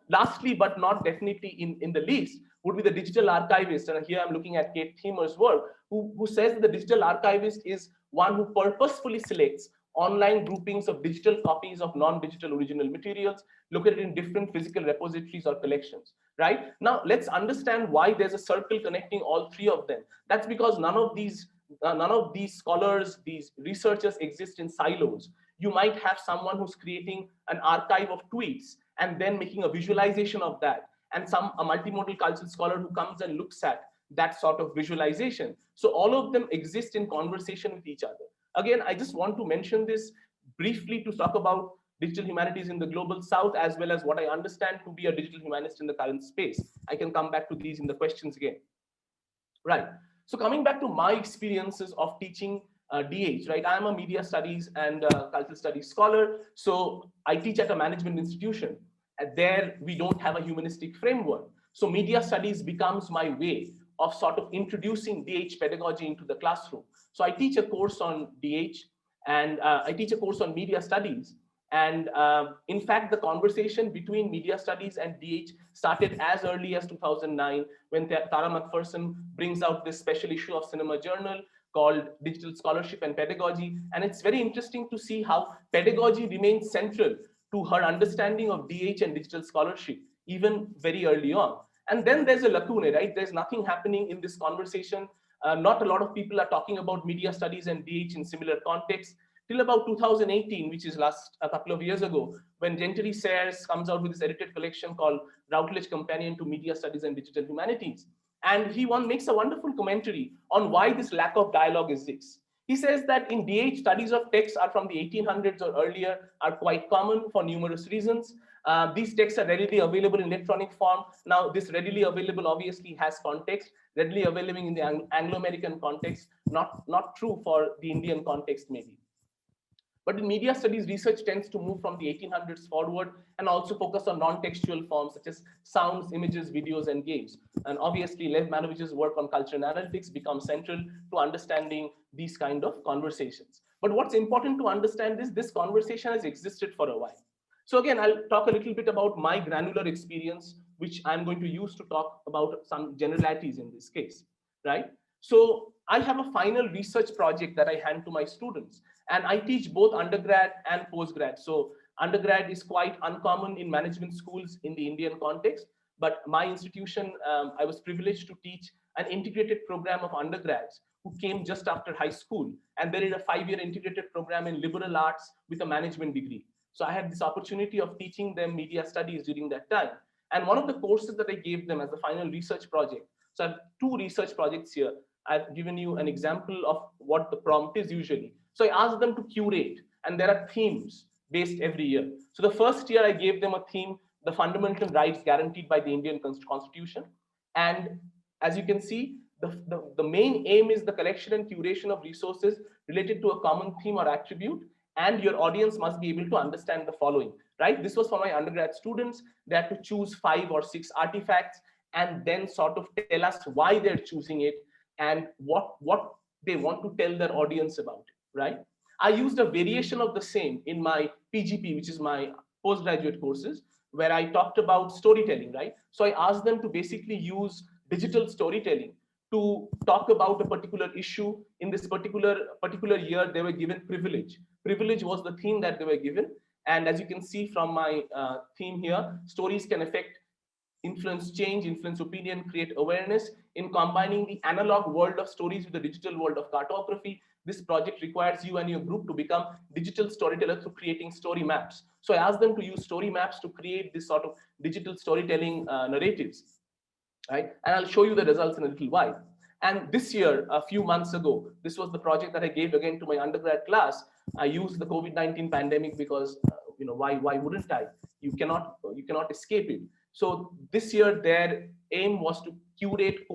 lastly, but not definitely in the least, would be the digital archivist. And here I'm looking at Kate Thiemer's work, who says that the digital archivist is one who purposefully selects online groupings of digital copies of non-digital original materials located in different physical repositories or collections, right? Now, let's understand why there's a circle connecting all three of them. That's because none of these scholars, these researchers exist in silos. You might have someone who's creating an archive of tweets and then making a visualization of that, and a multimodal cultural scholar who comes and looks at that sort of visualization. So all of them exist in conversation with each other. Again, I just want to mention this briefly to talk about digital humanities in the global south, as well as what I understand to be a digital humanist in the current space. I can come back to these in the questions again. Right. So coming back to my experiences of teaching DH, right? I'm a media studies and cultural studies scholar. So I teach at a management institution. And there we don't have a humanistic framework. So media studies becomes my way of sort of introducing DH pedagogy into the classroom. So I teach a course on DH and I teach a course on media studies. And in fact, the conversation between media studies and DH started as early as 2009 when Tara McPherson brings out this special issue of Cinema Journal called Digital Scholarship and Pedagogy. And it's very interesting to see how pedagogy remains central to her understanding of DH and digital scholarship, even very early on. And then there's a lacune, right? There's nothing happening in this conversation. Not a lot of people are talking about media studies and DH in similar contexts till about 2018, which is a couple of years ago, when Gentry Sayers comes out with this edited collection called Routledge Companion to Media Studies and Digital Humanities. And he makes a wonderful commentary on why this lack of dialogue exists. He says that in DH, studies of texts are from the 1800s or earlier are quite common for numerous reasons. These texts are readily available in electronic form. Now, this readily available obviously has context, readily available in the Anglo-American context, not true for the Indian context maybe. But in media studies, research tends to move from the 1800s forward and also focus on non-textual forms such as sounds, images, videos, and games. And obviously, Lev Manovich's work on culture and analytics becomes central to understanding these kind of conversations. But what's important to understand is this conversation has existed for a while. So again, I'll talk a little bit about my granular experience, which I'm going to use to talk about some generalities in this case, right? So I have a final research project that I hand to my students, and I teach both undergrad and postgrad. So undergrad is quite uncommon in management schools in the Indian context, but my institution, I was privileged to teach an integrated program of undergrads who came just after high school, and there is a 5-year integrated program in liberal arts with a management degree. So I had this opportunity of teaching them media studies during that time. And one of the courses that I gave them as the final research project, so I have 2 research projects here. I've given you an example of what the prompt is usually. So I asked them to curate, and there are themes based every year. So the first year I gave them a theme, the fundamental rights guaranteed by the Indian Constitution. And as you can see, the main aim is the collection and curation of resources related to a common theme or attribute. and your audience must be able to understand the following, right? This was for my undergrad students. They had to choose 5 or 6 artifacts and then sort of tell us why they're choosing it and what they want to tell their audience about it, right? I used a variation of the same in my PGP, which is my postgraduate courses, where I talked about storytelling, right? So I asked them to basically use digital storytelling to talk about a particular issue. In this particular year, they were given privilege. Privilege was the theme that they were given. And as you can see from my theme here, stories can affect, influence change, influence opinion, create awareness. In combining the analog world of stories with the digital world of cartography, this project requires you and your group to become digital storytellers through creating story maps. So I asked them to use story maps to create this sort of digital storytelling narratives, right? And I'll show you the results in a little while. And this year, a few months ago, this was the project that I gave again to my undergrad class. I used the COVID-19 pandemic because, why wouldn't I? You cannot escape it. So this year, their aim was to curate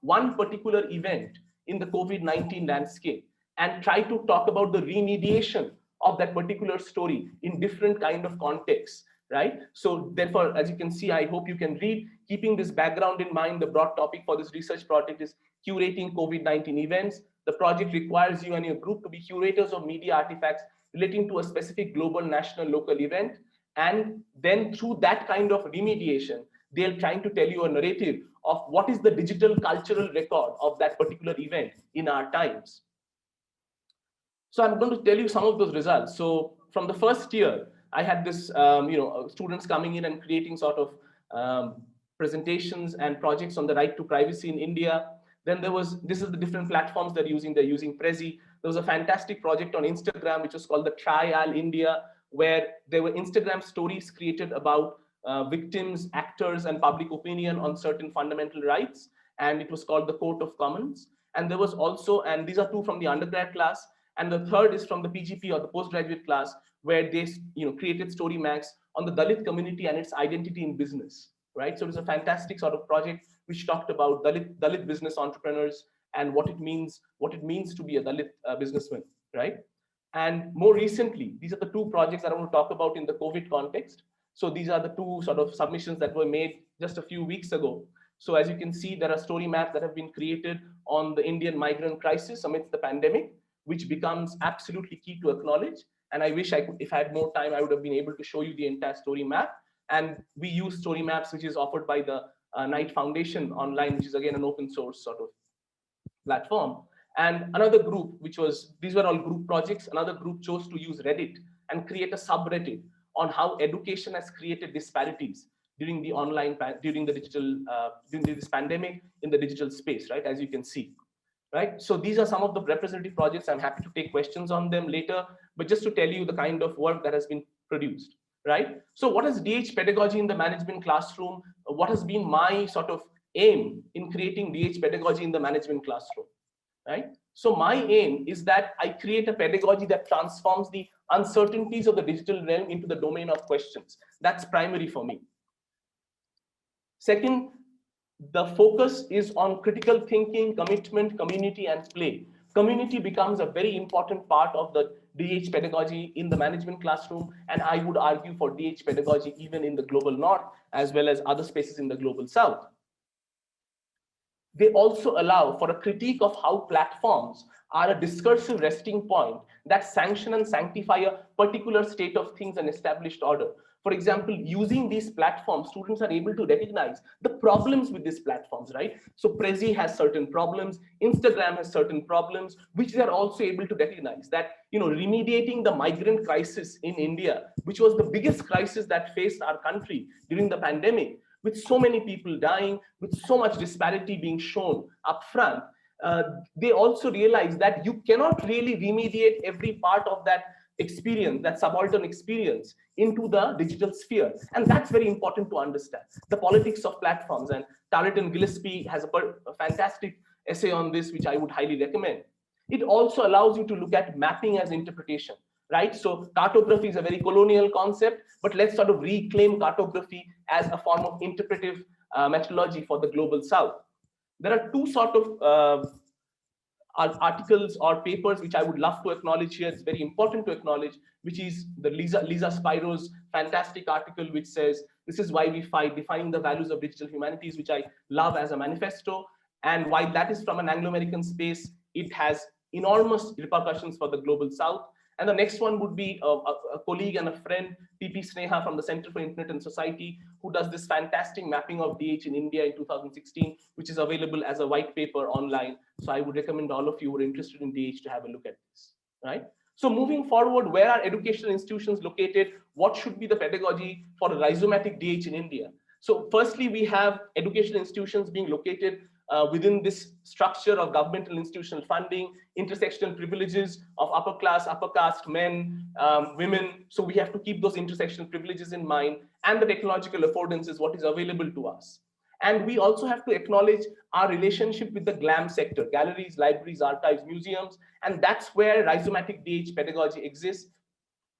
one particular event in the COVID-19 landscape and try to talk about the remediation of that particular story in different kind of contexts, right? So therefore, as you can see, I hope you can read, keeping this background in mind, the broad topic for this research project is curating COVID-19 events. The project requires you and your group to be curators of media artifacts relating to a specific global, national, local event. And then through that kind of remediation, they're trying to tell you a narrative of what is the digital cultural record of that particular event in our times. So I'm going to tell you some of those results. So from the first year, I had this, students coming in and creating sort of presentations and projects on the right to privacy in India. Then this is the different platforms they're using. They're using Prezi. There was a fantastic project on Instagram, which was called the Trial India, where there were Instagram stories created about victims, actors, and public opinion on certain fundamental rights. And it was called the Court of Commons. And there was also, and these are 2 from the undergrad class, and the third is from the PGP or the postgraduate class, where they created story maps on the Dalit community and its identity in business, right? So it was a fantastic sort of project which talked about Dalit business entrepreneurs and what it means to be a Dalit businessman, right? And more recently, these are the 2 projects that I want to talk about in the COVID context. So these are the 2 sort of submissions that were made just a few weeks ago. So as you can see, there are story maps that have been created on the Indian migrant crisis amidst the pandemic, which becomes absolutely key to acknowledge. And I wish I could, if I had more time, I would have been able to show you the entire story map. And we use story maps, which is offered by the Knight Foundation online, which is again an open source sort of platform. And another group, these were all group projects, another group chose to use Reddit and create a subreddit on how education has created disparities during this pandemic in the digital space, right? As you can see. Right? So these are some of the representative projects. I'm happy to take questions on them later, but just to tell you the kind of work that has been produced, right? So what is DH pedagogy in the management classroom? What has been my sort of aim in creating DH pedagogy in the management classroom, right? So my aim is that I create a pedagogy that transforms the uncertainties of the digital realm into the domain of questions. That's primary for me. Second, the focus is on critical thinking, commitment, community, and play. Community becomes a very important part of the DH pedagogy in the management classroom, and I would argue for DH pedagogy even in the global north, as well as other spaces in the global south. They also allow for a critique of how platforms are a discursive resting point that sanction and sanctify a particular state of things and established order. For example, using these platforms, students are able to recognize the problems with these platforms, right? So Prezi has certain problems, Instagram has certain problems, which they are also able to recognize that, remediating the migrant crisis in India, which was the biggest crisis that faced our country during the pandemic, with so many people dying, with so much disparity being shown up front, they also realize that you cannot really remediate every part of that experience, that subaltern experience, into the digital sphere. And that's very important to understand. The politics of platforms, and Tarleton Gillespie has a fantastic essay on this, which I would highly recommend. It also allows you to look at mapping as interpretation, right? So cartography is a very colonial concept, but let's sort of reclaim cartography as a form of interpretive methodology for the global south. There are 2 sort of articles or papers which I would love to acknowledge here. It's very important to acknowledge, which is the Lisa Spiro's fantastic article, which says, "This is why we fight, defining the values of digital humanities," which I love as a manifesto. And while that is from an Anglo-American space, it has enormous repercussions for the global South. And the next one would be a colleague and a friend, P.P. Sneha from the Center for Internet and Society, who does this fantastic mapping of DH in India in 2016, which is available as a white paper online. So I would recommend all of you who are interested in DH to have a look at this, right? So moving forward, where are educational institutions located? What should be the pedagogy for a rhizomatic DH in India? So firstly, we have educational institutions being located within this structure of governmental institutional funding, intersectional privileges of upper class, upper caste men, women. So we have to keep those intersectional privileges in mind, and the technological affordances, what is available to us. And we also have to acknowledge our relationship with the GLAM sector, galleries, libraries, archives, museums, and that's where rhizomatic DH pedagogy exists,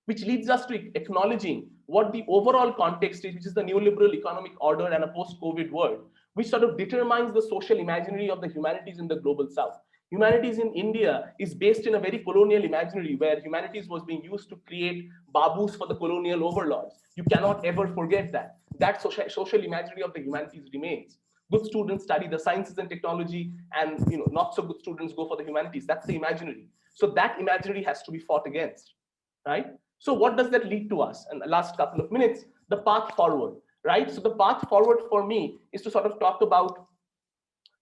which leads us to acknowledging what the overall context is, which is the neoliberal economic order and a post-COVID world, which sort of determines the social imaginary of the humanities in the global South. Humanities in India is based in a very colonial imaginary where humanities was being used to create babus for the colonial overlords. You cannot ever forget that. That social imaginary of the humanities remains. Good students study the sciences and technology, and not so good students go for the humanities. That's the imaginary. So that imaginary has to be fought against, right? So what does that lead to us? And the last couple of minutes, the path forward, right? So the path forward for me is to sort of talk about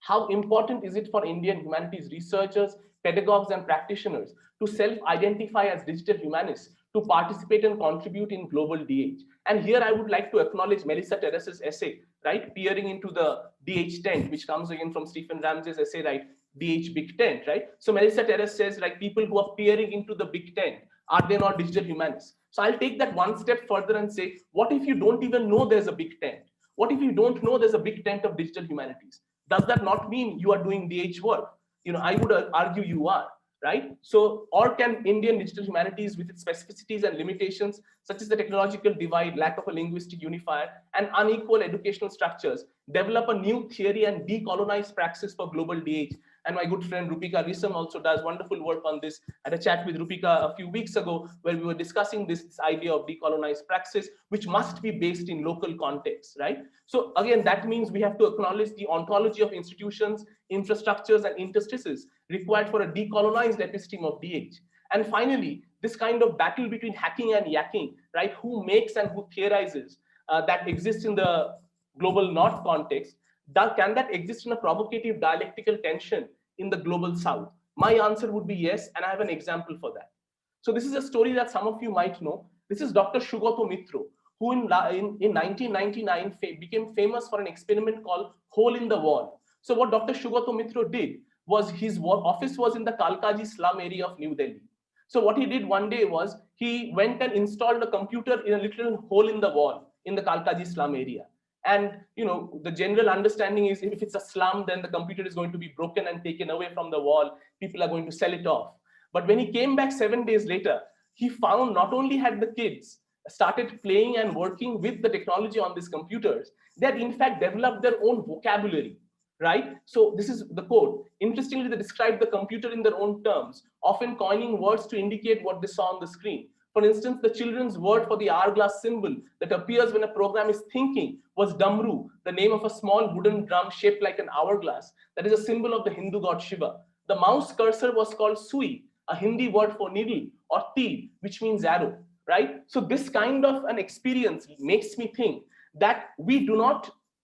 how important is it for Indian humanities researchers, pedagogues, and practitioners to self-identify as digital humanists, to participate and contribute in global DH. And here I would like to acknowledge Melissa Terrace's essay, right? Peering into the DH tent, which comes again from Stephen Ramsey's essay, right? DH Big Tent, right? So Melissa Terrace says, like, people who are peering into the big tent, are they not digital humanists? So I'll take that one step further and say, what if you don't even know there's a big tent? What if you don't know there's a big tent of digital humanities? Does that not mean you are doing DH work? I would argue you are, right? So, or can Indian digital humanities with its specificities and limitations, such as the technological divide, lack of a linguistic unifier, and unequal educational structures, develop a new theory and decolonize praxis for global DH? And my good friend Rupika Risam also does wonderful work on this. I had a chat with Rupika a few weeks ago where we were discussing this idea of decolonized praxis, which must be based in local context, right? So again, that means we have to acknowledge the ontology of institutions, infrastructures, and interstices required for a decolonized episteme of DH. And finally, this kind of battle between hacking and yakking, right? Who makes and who theorizes, that exists in the global North context. Can that exist in a provocative dialectical tension in the global South? My answer would be yes, and I have an example for that. So this is a story that some of you might know. This is Dr. Sugato Mitro, who in 1999 became famous for an experiment called Hole in the Wall. So what Dr. Sugato Mitro did was his office was in the Kalkaji slum area of New Delhi. So what he did one day was he went and installed a computer in a little hole in the wall in the Kalkaji slum area. And the general understanding is if it's a slum, then the computer is going to be broken and taken away from the wall. People are going to sell it off. But when he came back 7 days later, he found not only had the kids started playing and working with the technology on these computers, they had in fact developed their own vocabulary, right? So this is the code. Interestingly, they described the computer in their own terms, often coining words to indicate what they saw on the screen. For instance, the children's word for the hourglass symbol that appears when a program is thinking was Damru, the name of a small wooden drum shaped like an hourglass. That is a symbol of the Hindu god Shiva. The mouse cursor was called Sui, a Hindi word for needle, or Tir, which means arrow, right? So this kind of an experience makes me think that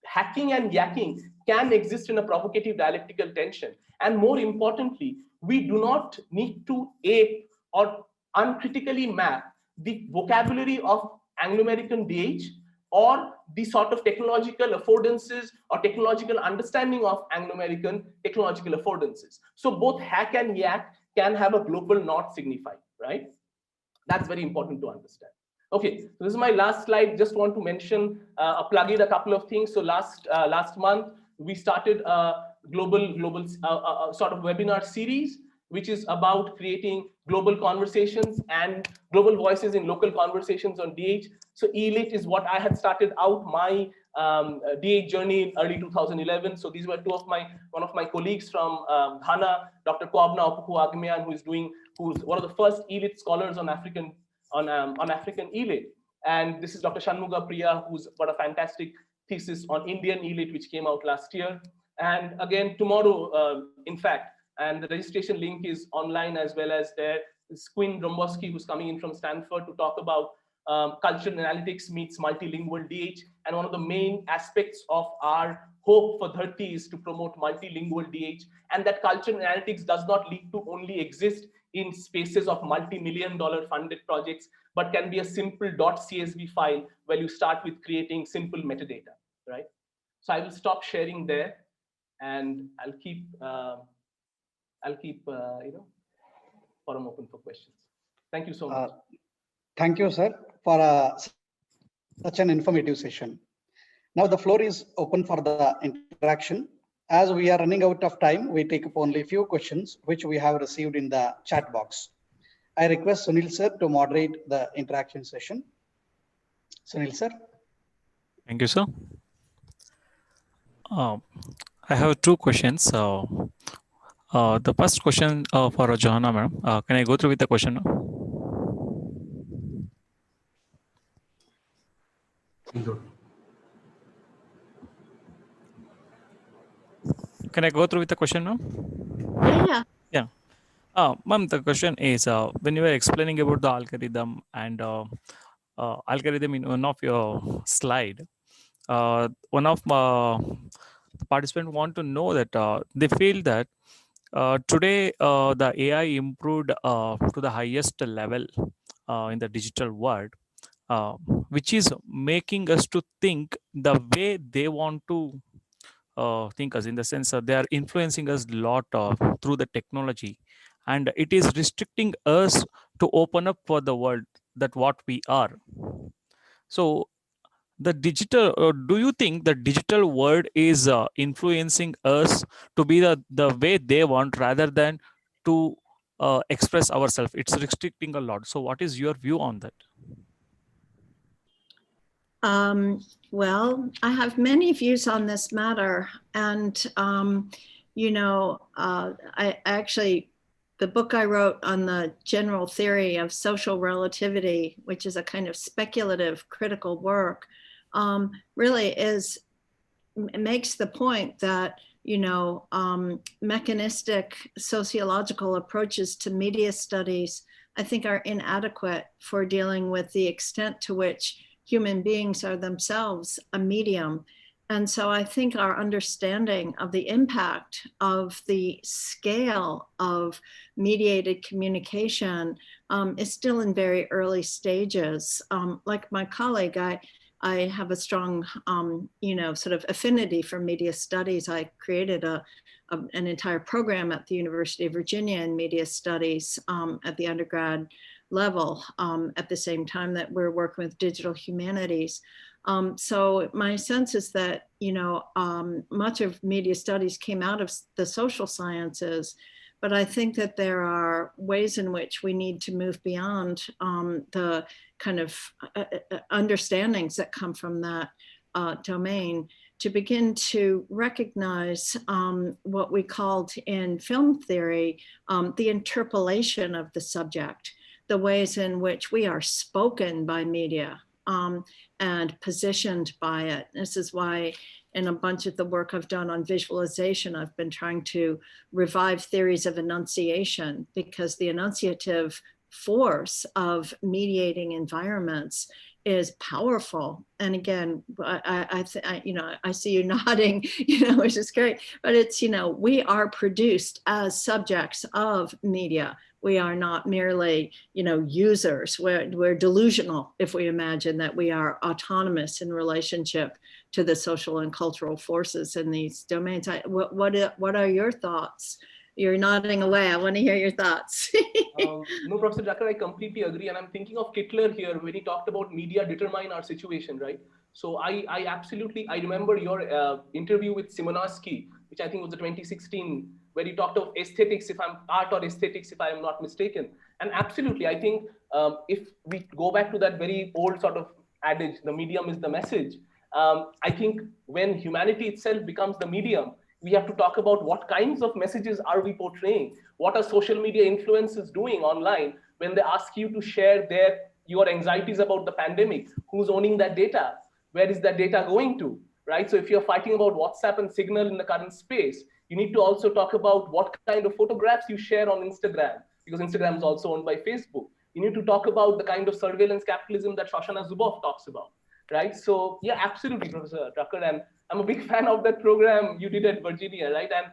hacking and yakking can exist in a provocative dialectical tension. And more importantly, we do not need to ape or uncritically map the vocabulary of Anglo-American DH or the sort of technological affordances or technological understanding of Anglo-American technological affordances. So both hack and yak can have a global north signified, right? That's very important to understand. Okay, so this is my last slide. Just want to mention, plug in a couple of things. So last month, we started a global sort of webinar series, which is about creating global conversations and global voices in local conversations on DH. So ELIT is what I had started out my DH journey in early 2011. So these were one of my colleagues from Ghana, Dr. Kwabna Opoku-Agyeman, who's one of the first ELIT scholars on African ELIT. And this is Dr. Shanmuga Priya, who's got a fantastic thesis on Indian ELIT, which came out last year. And again, tomorrow, in fact, and the registration link is online, as well as there is Quinn Domboski, who's coming in from Stanford to talk about cultural analytics meets multilingual DH. And one of the main aspects of our hope for DHARTI is to promote multilingual DH, and that cultural analytics does not need to only exist in spaces of multi-million-dollar funded projects, but can be a simple .csv file where you start with creating simple metadata, right? So I will stop sharing there, and I'll keep forum open for questions. Thank you so much. Thank you, sir, for such an informative session. Now the floor is open for the interaction. As we are running out of time, we take up only a few questions which we have received in the chat box. I request Sunil sir to moderate the interaction session. Sunil sir. Thank you, sir. I have two questions. The first question for Johanna, madam. Can I go through with the question now? Can I go through with the question now? Yeah. Yeah. Ma'am, the question is, when you were explaining about the algorithm and algorithm in one of your slide, one of the participants want to know that they feel that today the AI improved to the highest level in the digital world, which is making us to think the way they want to think us, in the sense they are influencing us a lot through the technology, and it is restricting us to open up for the world that what we are. So the digital, do you think the digital world is influencing us to be the way they want rather than to express ourselves? It's restricting a lot. So what is your view on that? Well, I have many views on this matter, and I actually, the book I wrote on the general theory of social relativity, which is a kind of speculative critical work, really makes the point that mechanistic sociological approaches to media studies, I think, are inadequate for dealing with the extent to which human beings are themselves a medium. And so I think our understanding of the impact of the scale of mediated communication is still in very early stages. Like my colleague, I have a strong, sort of affinity for media studies. I created an entire program at the University of Virginia in media studies at the undergrad level at the same time that we're working with digital humanities. So my sense is that, much of media studies came out of the social sciences, but I think that there are ways in which we need to move beyond the kind of understandings that come from that domain to begin to recognize what we called in film theory, the interpolation of the subject, the ways in which we are spoken by media and positioned by it. This is why in a bunch of the work I've done on visualization, I've been trying to revive theories of enunciation, because the enunciative force of mediating environments is powerful. And again, I see you nodding, which is great, but it's, we are produced as subjects of media. We are not merely, users. We're delusional if we imagine that we are autonomous in relationship to the social and cultural forces in these domains. What are your thoughts? You're nodding away. I want to hear your thoughts. No, Professor Drucker, I completely agree. And I'm thinking of Kittler here when he talked about media determine our situation, right? So I remember your interview with Simonoski, which I think was the 2016 where you talked of aesthetics, art or aesthetics, if I am not mistaken. And absolutely, I think if we go back to that very old sort of adage, the medium is the message. I think when humanity itself becomes the medium, we have to talk about what kinds of messages are we portraying? What are social media influencers doing online when they ask you to share your anxieties about the pandemic? Who's owning that data? Where is that data going to? Right? So if you're fighting about WhatsApp and Signal in the current space, you need to also talk about what kind of photographs you share on Instagram, because Instagram is also owned by Facebook. You need to talk about the kind of surveillance capitalism that Shoshana Zuboff talks about, right? So yeah, absolutely, Professor Drucker, and I'm a big fan of that program you did at Virginia, right? And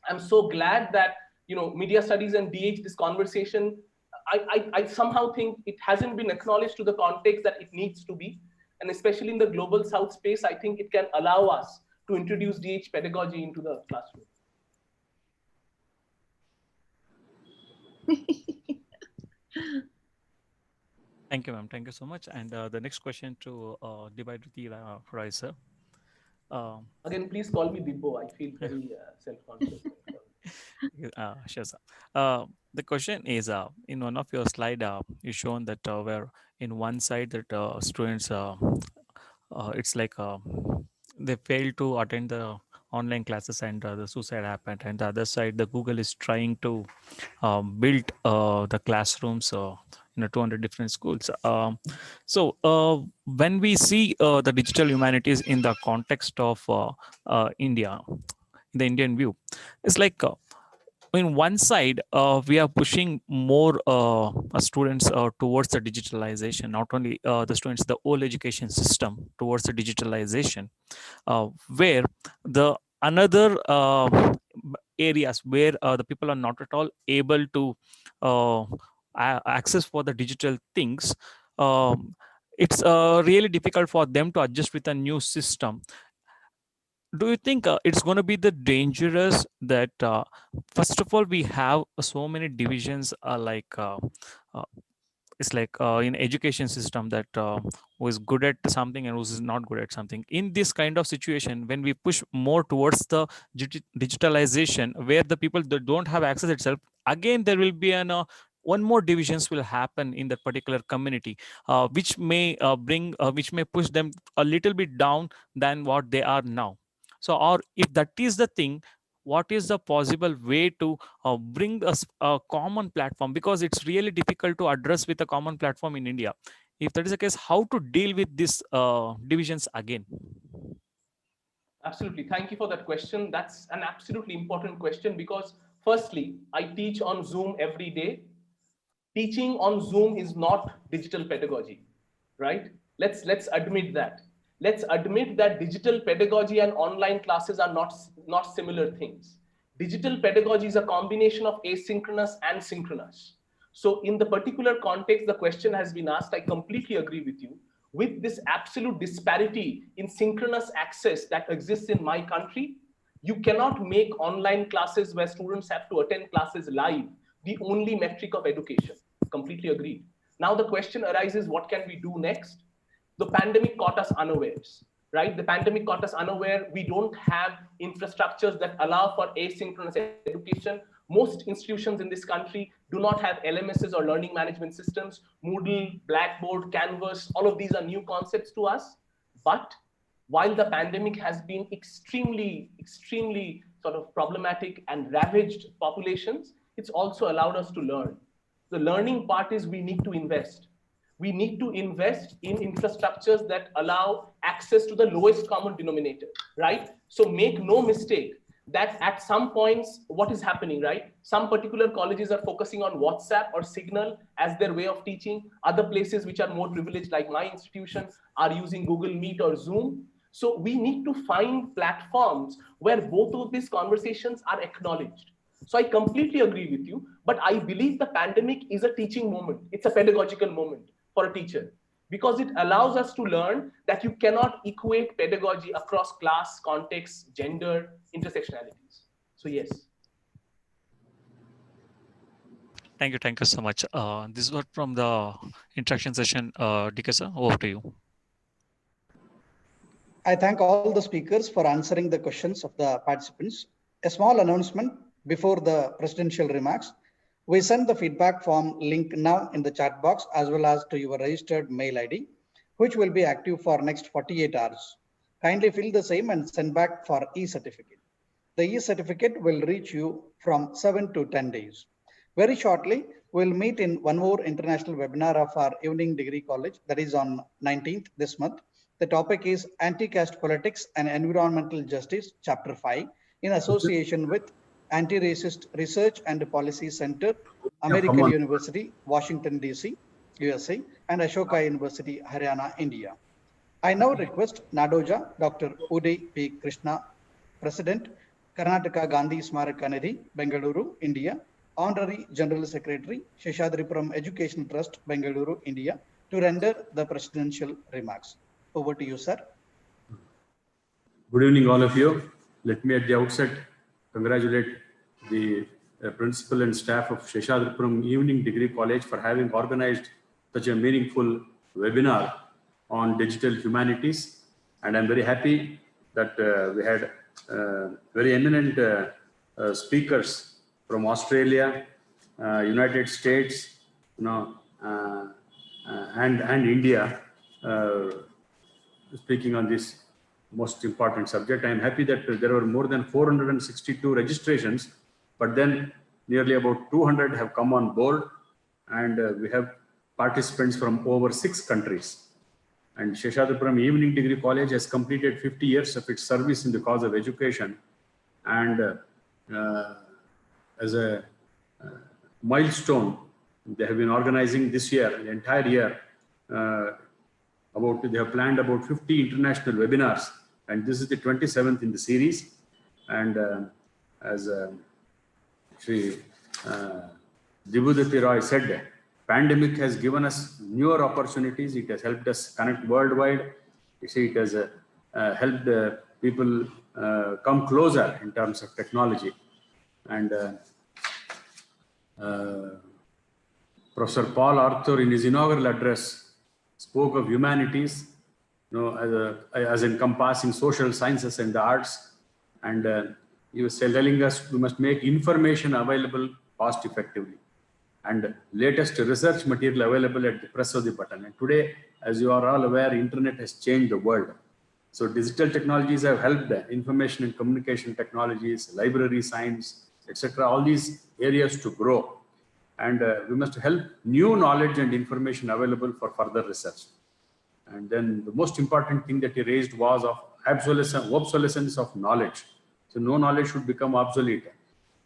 I'm so glad that, media studies and DH, this conversation, I somehow think it hasn't been acknowledged to the context that it needs to be. And especially in the global South space, I think it can allow us to introduce DH pedagogy into the classroom. Thank you, ma'am. Thank you so much. And the next question to Debuditi Roy, sir. Again, please call me Dibbo. I feel very self-conscious. Sure, sir. The question is, in one of your slide, you shown that where in one side that students, it's like they failed to attend the online classes and the suicide happened, and the other side, the Google is trying to build the classrooms in 200 different schools. So when we see the digital humanities in the context of India, in the Indian view, it's like in one side, we are pushing more students towards the digitalization, not only the students, the whole education system towards the digitalization, where the another areas where the people are not at all able to access for the digital things, it's really difficult for them to adjust with a new system. Do you think it's going to be the dangerous that first of all we have so many divisions it's like in education system that who is good at something and who is not good at something? In this kind of situation, when we push more towards the digitalization where the people that don't have access itself, again there will be an one more divisions will happen in that particular community, which may which may push them a little bit down than what they are now. So, or if that is the thing, what is the possible way to bring us a common platform? Because it's really difficult to address with a common platform in India. If that is the case, how to deal with these divisions again? Absolutely. Thank you for that question. That's an absolutely important question because firstly, I teach on Zoom every day. Teaching on Zoom is not digital pedagogy, right? Let's admit that. Let's admit that digital pedagogy and online classes are not similar things. Digital pedagogy is a combination of asynchronous and synchronous. So in the particular context, the question has been asked, I completely agree with you. With this absolute disparity in synchronous access that exists in my country, you cannot make online classes where students have to attend classes live the only metric of education. Completely agreed. Now the question arises, what can we do next? The pandemic caught us unawares, right? The pandemic caught us unaware. We don't have infrastructures that allow for asynchronous education. Most institutions in this country do not have LMSs or learning management systems. Moodle, Blackboard, Canvas, all of these are new concepts to us. But while the pandemic has been extremely sort of problematic and ravaged populations, it's also allowed us to learn. The learning part is we need to invest. We need to invest in infrastructures that allow access to the lowest common denominator, right? So make no mistake that at some points, what is happening, right? Some particular colleges are focusing on WhatsApp or Signal as their way of teaching. Other places which are more privileged, like my institution, are using Google Meet or Zoom. So we need to find platforms where both of these conversations are acknowledged. So I completely agree with you, but I believe the pandemic is a teaching moment. It's a pedagogical moment for a teacher because it allows us to learn that you cannot equate pedagogy across class, context, gender, intersectionalities. So yes. Thank you so much. This was from the interaction session. DK sir, over to you. I thank all the speakers for answering the questions of the participants. A small announcement. before the presidential remarks. We send the feedback form link now in the chat box as well as to your registered mail ID, which will be active for next 48 hours. Kindly fill the same and send back for e-certificate. The e-certificate will reach you from 7 to 10 days. Very shortly, we'll meet in one more international webinar of our evening degree college, that is on 19th this month. The topic is Anti-Caste Politics and Environmental Justice, Chapter 5, in association with Anti-Racist Research and Policy Center, American University, Washington, D.C., USA, and Ashoka University, Haryana, India. I now request Nadoja, Dr. Uday P. Krishna, President, Karnataka Gandhi Smaraka Nidhi, Bengaluru, India, Honorary General Secretary, Seshadripuram Education Trust, Bengaluru, India, to render the presidential remarks. Over to you, sir. Good evening, all of you. Let me at the outset congratulate the principal and staff of Seshadripuram Evening Degree College for having organized such a meaningful webinar on digital humanities. And I'm very happy that we had very eminent speakers from Australia, United States, and India speaking on this most important subject. I am happy that there were more than 462 registrations, but then nearly about 200 have come on board, and we have participants from over 6 countries. And Seshadripuram Evening Degree College has completed 50 years of its service in the cause of education, and as a milestone, they have been organizing this year, the entire year, they have planned about 50 international webinars, and this is the 27th in the series. And as Shri Dibyadyuti Roy said, pandemic has given us newer opportunities. It has helped us connect worldwide. You see, it has helped people come closer in terms of technology. And Professor Paul Arthur, in his inaugural address, spoke of humanities, as encompassing social sciences and the arts. And he was telling us we must make information available cost effectively, and latest research material available at the press of the button. And today, as you are all aware, internet has changed the world. So digital technologies have helped information and communication technologies, library science, etc., all these areas to grow. And we must help new knowledge and information available for further research. And then the most important thing that he raised was of obsolescence of knowledge. So no knowledge should become obsolete.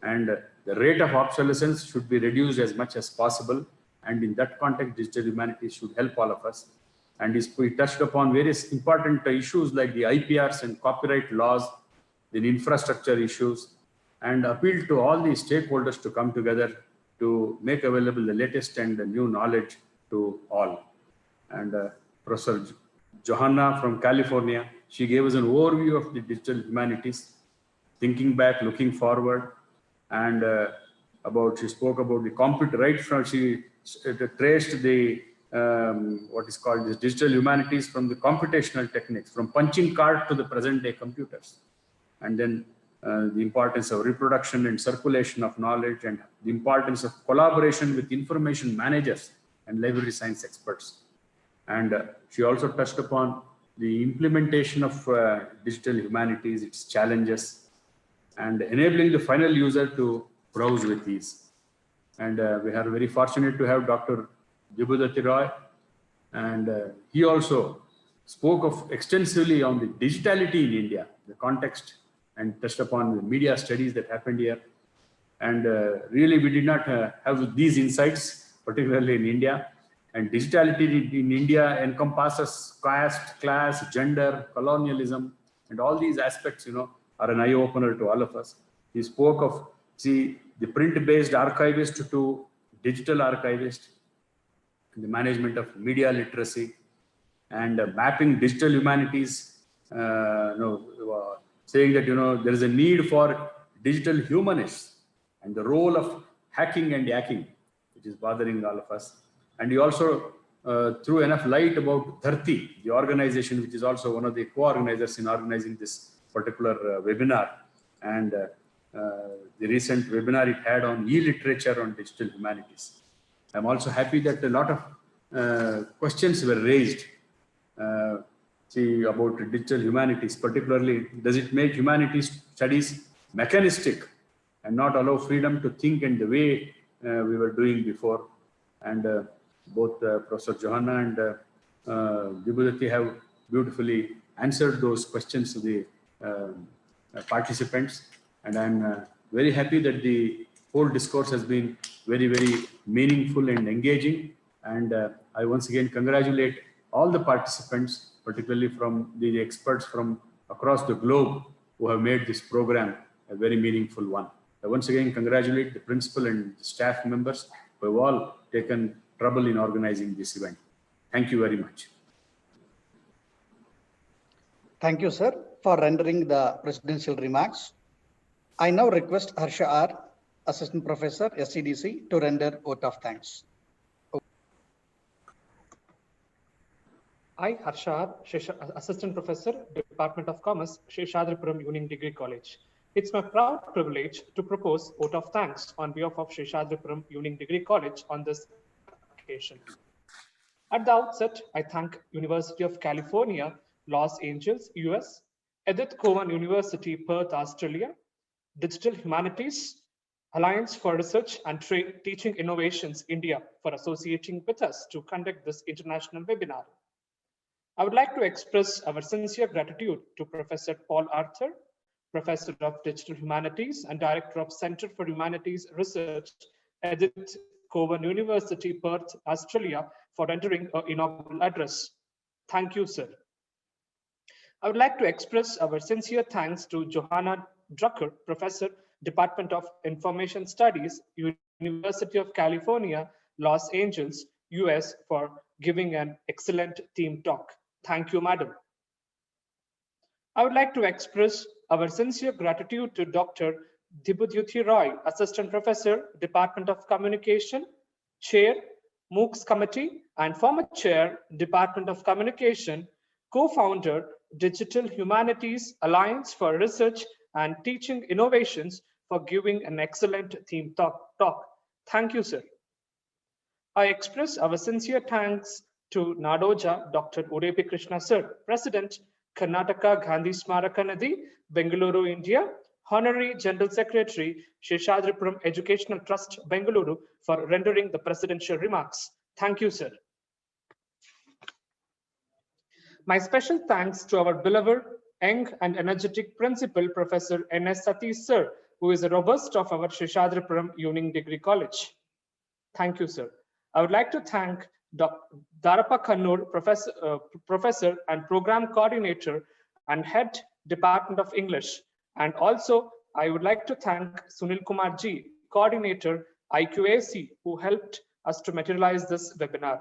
And the rate of obsolescence should be reduced as much as possible. And in that context, digital humanities should help all of us. And he touched upon various important issues like the IPRs and copyright laws, the infrastructure issues, and appealed to all the stakeholders to come together to make available the latest and the new knowledge to all. And Professor Johanna from California, she gave us an overview of the digital humanities, thinking back, looking forward, and she spoke about the computer, right from, she traced the, what is called the digital humanities from the computational techniques, from punching card to the present day computers. And then the importance of reproduction and circulation of knowledge, and the importance of collaboration with information managers and library science experts. And she also touched upon the implementation of digital humanities, its challenges, and enabling the final user to browse with ease. And we are very fortunate to have Dr. Debuditi Roy, and he also spoke extensively on the digitality in India, the context, and touched upon the media studies that happened here. And really, we did not have these insights, particularly in India. And digitality in India encompasses caste, class, gender, colonialism, and all these aspects, are an eye-opener to all of us. He spoke of, the print-based archivist to digital archivist, the management of media literacy, and mapping digital humanities, saying that, there is a need for digital humanists and the role of hacking and yakking, which is bothering all of us. And he also threw enough light about DHARTI, the organization, which is also one of the co-organizers in organizing this particular webinar. And the recent webinar it had on e-literature on digital humanities. I'm also happy that a lot of questions were raised about digital humanities, particularly does it make humanities studies mechanistic and not allow freedom to think in the way we were doing before. And both Professor Johanna and Dibyadyuti have beautifully answered those questions to the participants. And I'm very happy that the whole discourse has been very, very meaningful and engaging. And I once again congratulate all the participants, particularly from the experts from across the globe who have made this program a very meaningful one. I once again congratulate the principal and the staff members who have all taken trouble in organizing this event. Thank you very much. Thank you, sir, for rendering the presidential remarks. I now request Harsha R, Assistant Professor, SCDC, to render vote of thanks. I, Harsha R, Assistant Professor, Department of Commerce, Seshadripuram Union Degree College. It's my proud privilege to propose vote of thanks on behalf of Seshadripuram Union Degree College on this occasion. At the outset, I thank University of California, Los Angeles, US, Edith Cowan University, Perth, Australia, Digital Humanities, Alliance for Research and Teaching Innovations, India, for associating with us to conduct this international webinar. I would like to express our sincere gratitude to Professor Paul Arthur, Professor of Digital Humanities and Director of Center for Humanities Research, Edith Cowan University, Perth, Australia, for rendering an inaugural address. Thank you, sir. I would like to express our sincere thanks to Johanna Drucker, Professor, Department of Information Studies, University of California, Los Angeles, US, for giving an excellent team talk. Thank you, madam. I would like to express our sincere gratitude to Dr. Debuditi Roy, Assistant Professor, Department of Communication, Chair, MOOCs Committee, and former Chair, Department of Communication, co-founder, Digital Humanities Alliance for Research and Teaching Innovations, for giving an excellent theme talk. Thank you, sir. I express our sincere thanks to Nadoja, Dr. Urepi Krishna, sir, President, Karnataka Gandhi Smaraka Nadi, Bengaluru, India, Honorary General Secretary, Seshadripuram Educational Trust, Bengaluru, for rendering the presidential remarks. Thank you, sir. My special thanks to our beloved, young and energetic principal, Professor N.S. Satish, sir, who is a robust of our Seshadripuram Union Degree College. Thank you, sir. I would like to thank Dr. Darapa Kannur, Professor and Program Coordinator and Head Department of English. And also, I would like to thank Sunil Kumar Ji, Coordinator, IQAC, who helped us to materialize this webinar.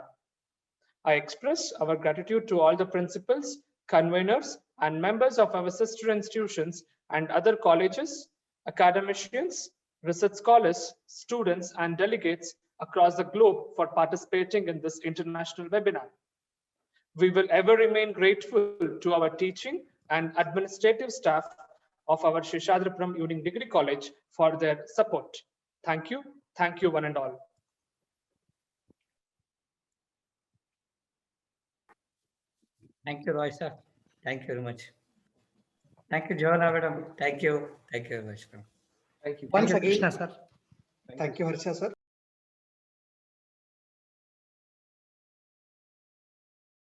I express our gratitude to all the principals, conveners, and members of our sister institutions and other colleges, academicians, research scholars, students, and delegates across the globe for participating in this international webinar. We will ever remain grateful to our teaching and administrative staff of our Seshadripuram Union Degree College for their support. Thank you one and all. Thank you, Roy, sir. Thank you very much. Thank you, Johanna, madam. Thank you very much. Thank you. Once again, Krishna, sir. Thank you, Harsha, sir.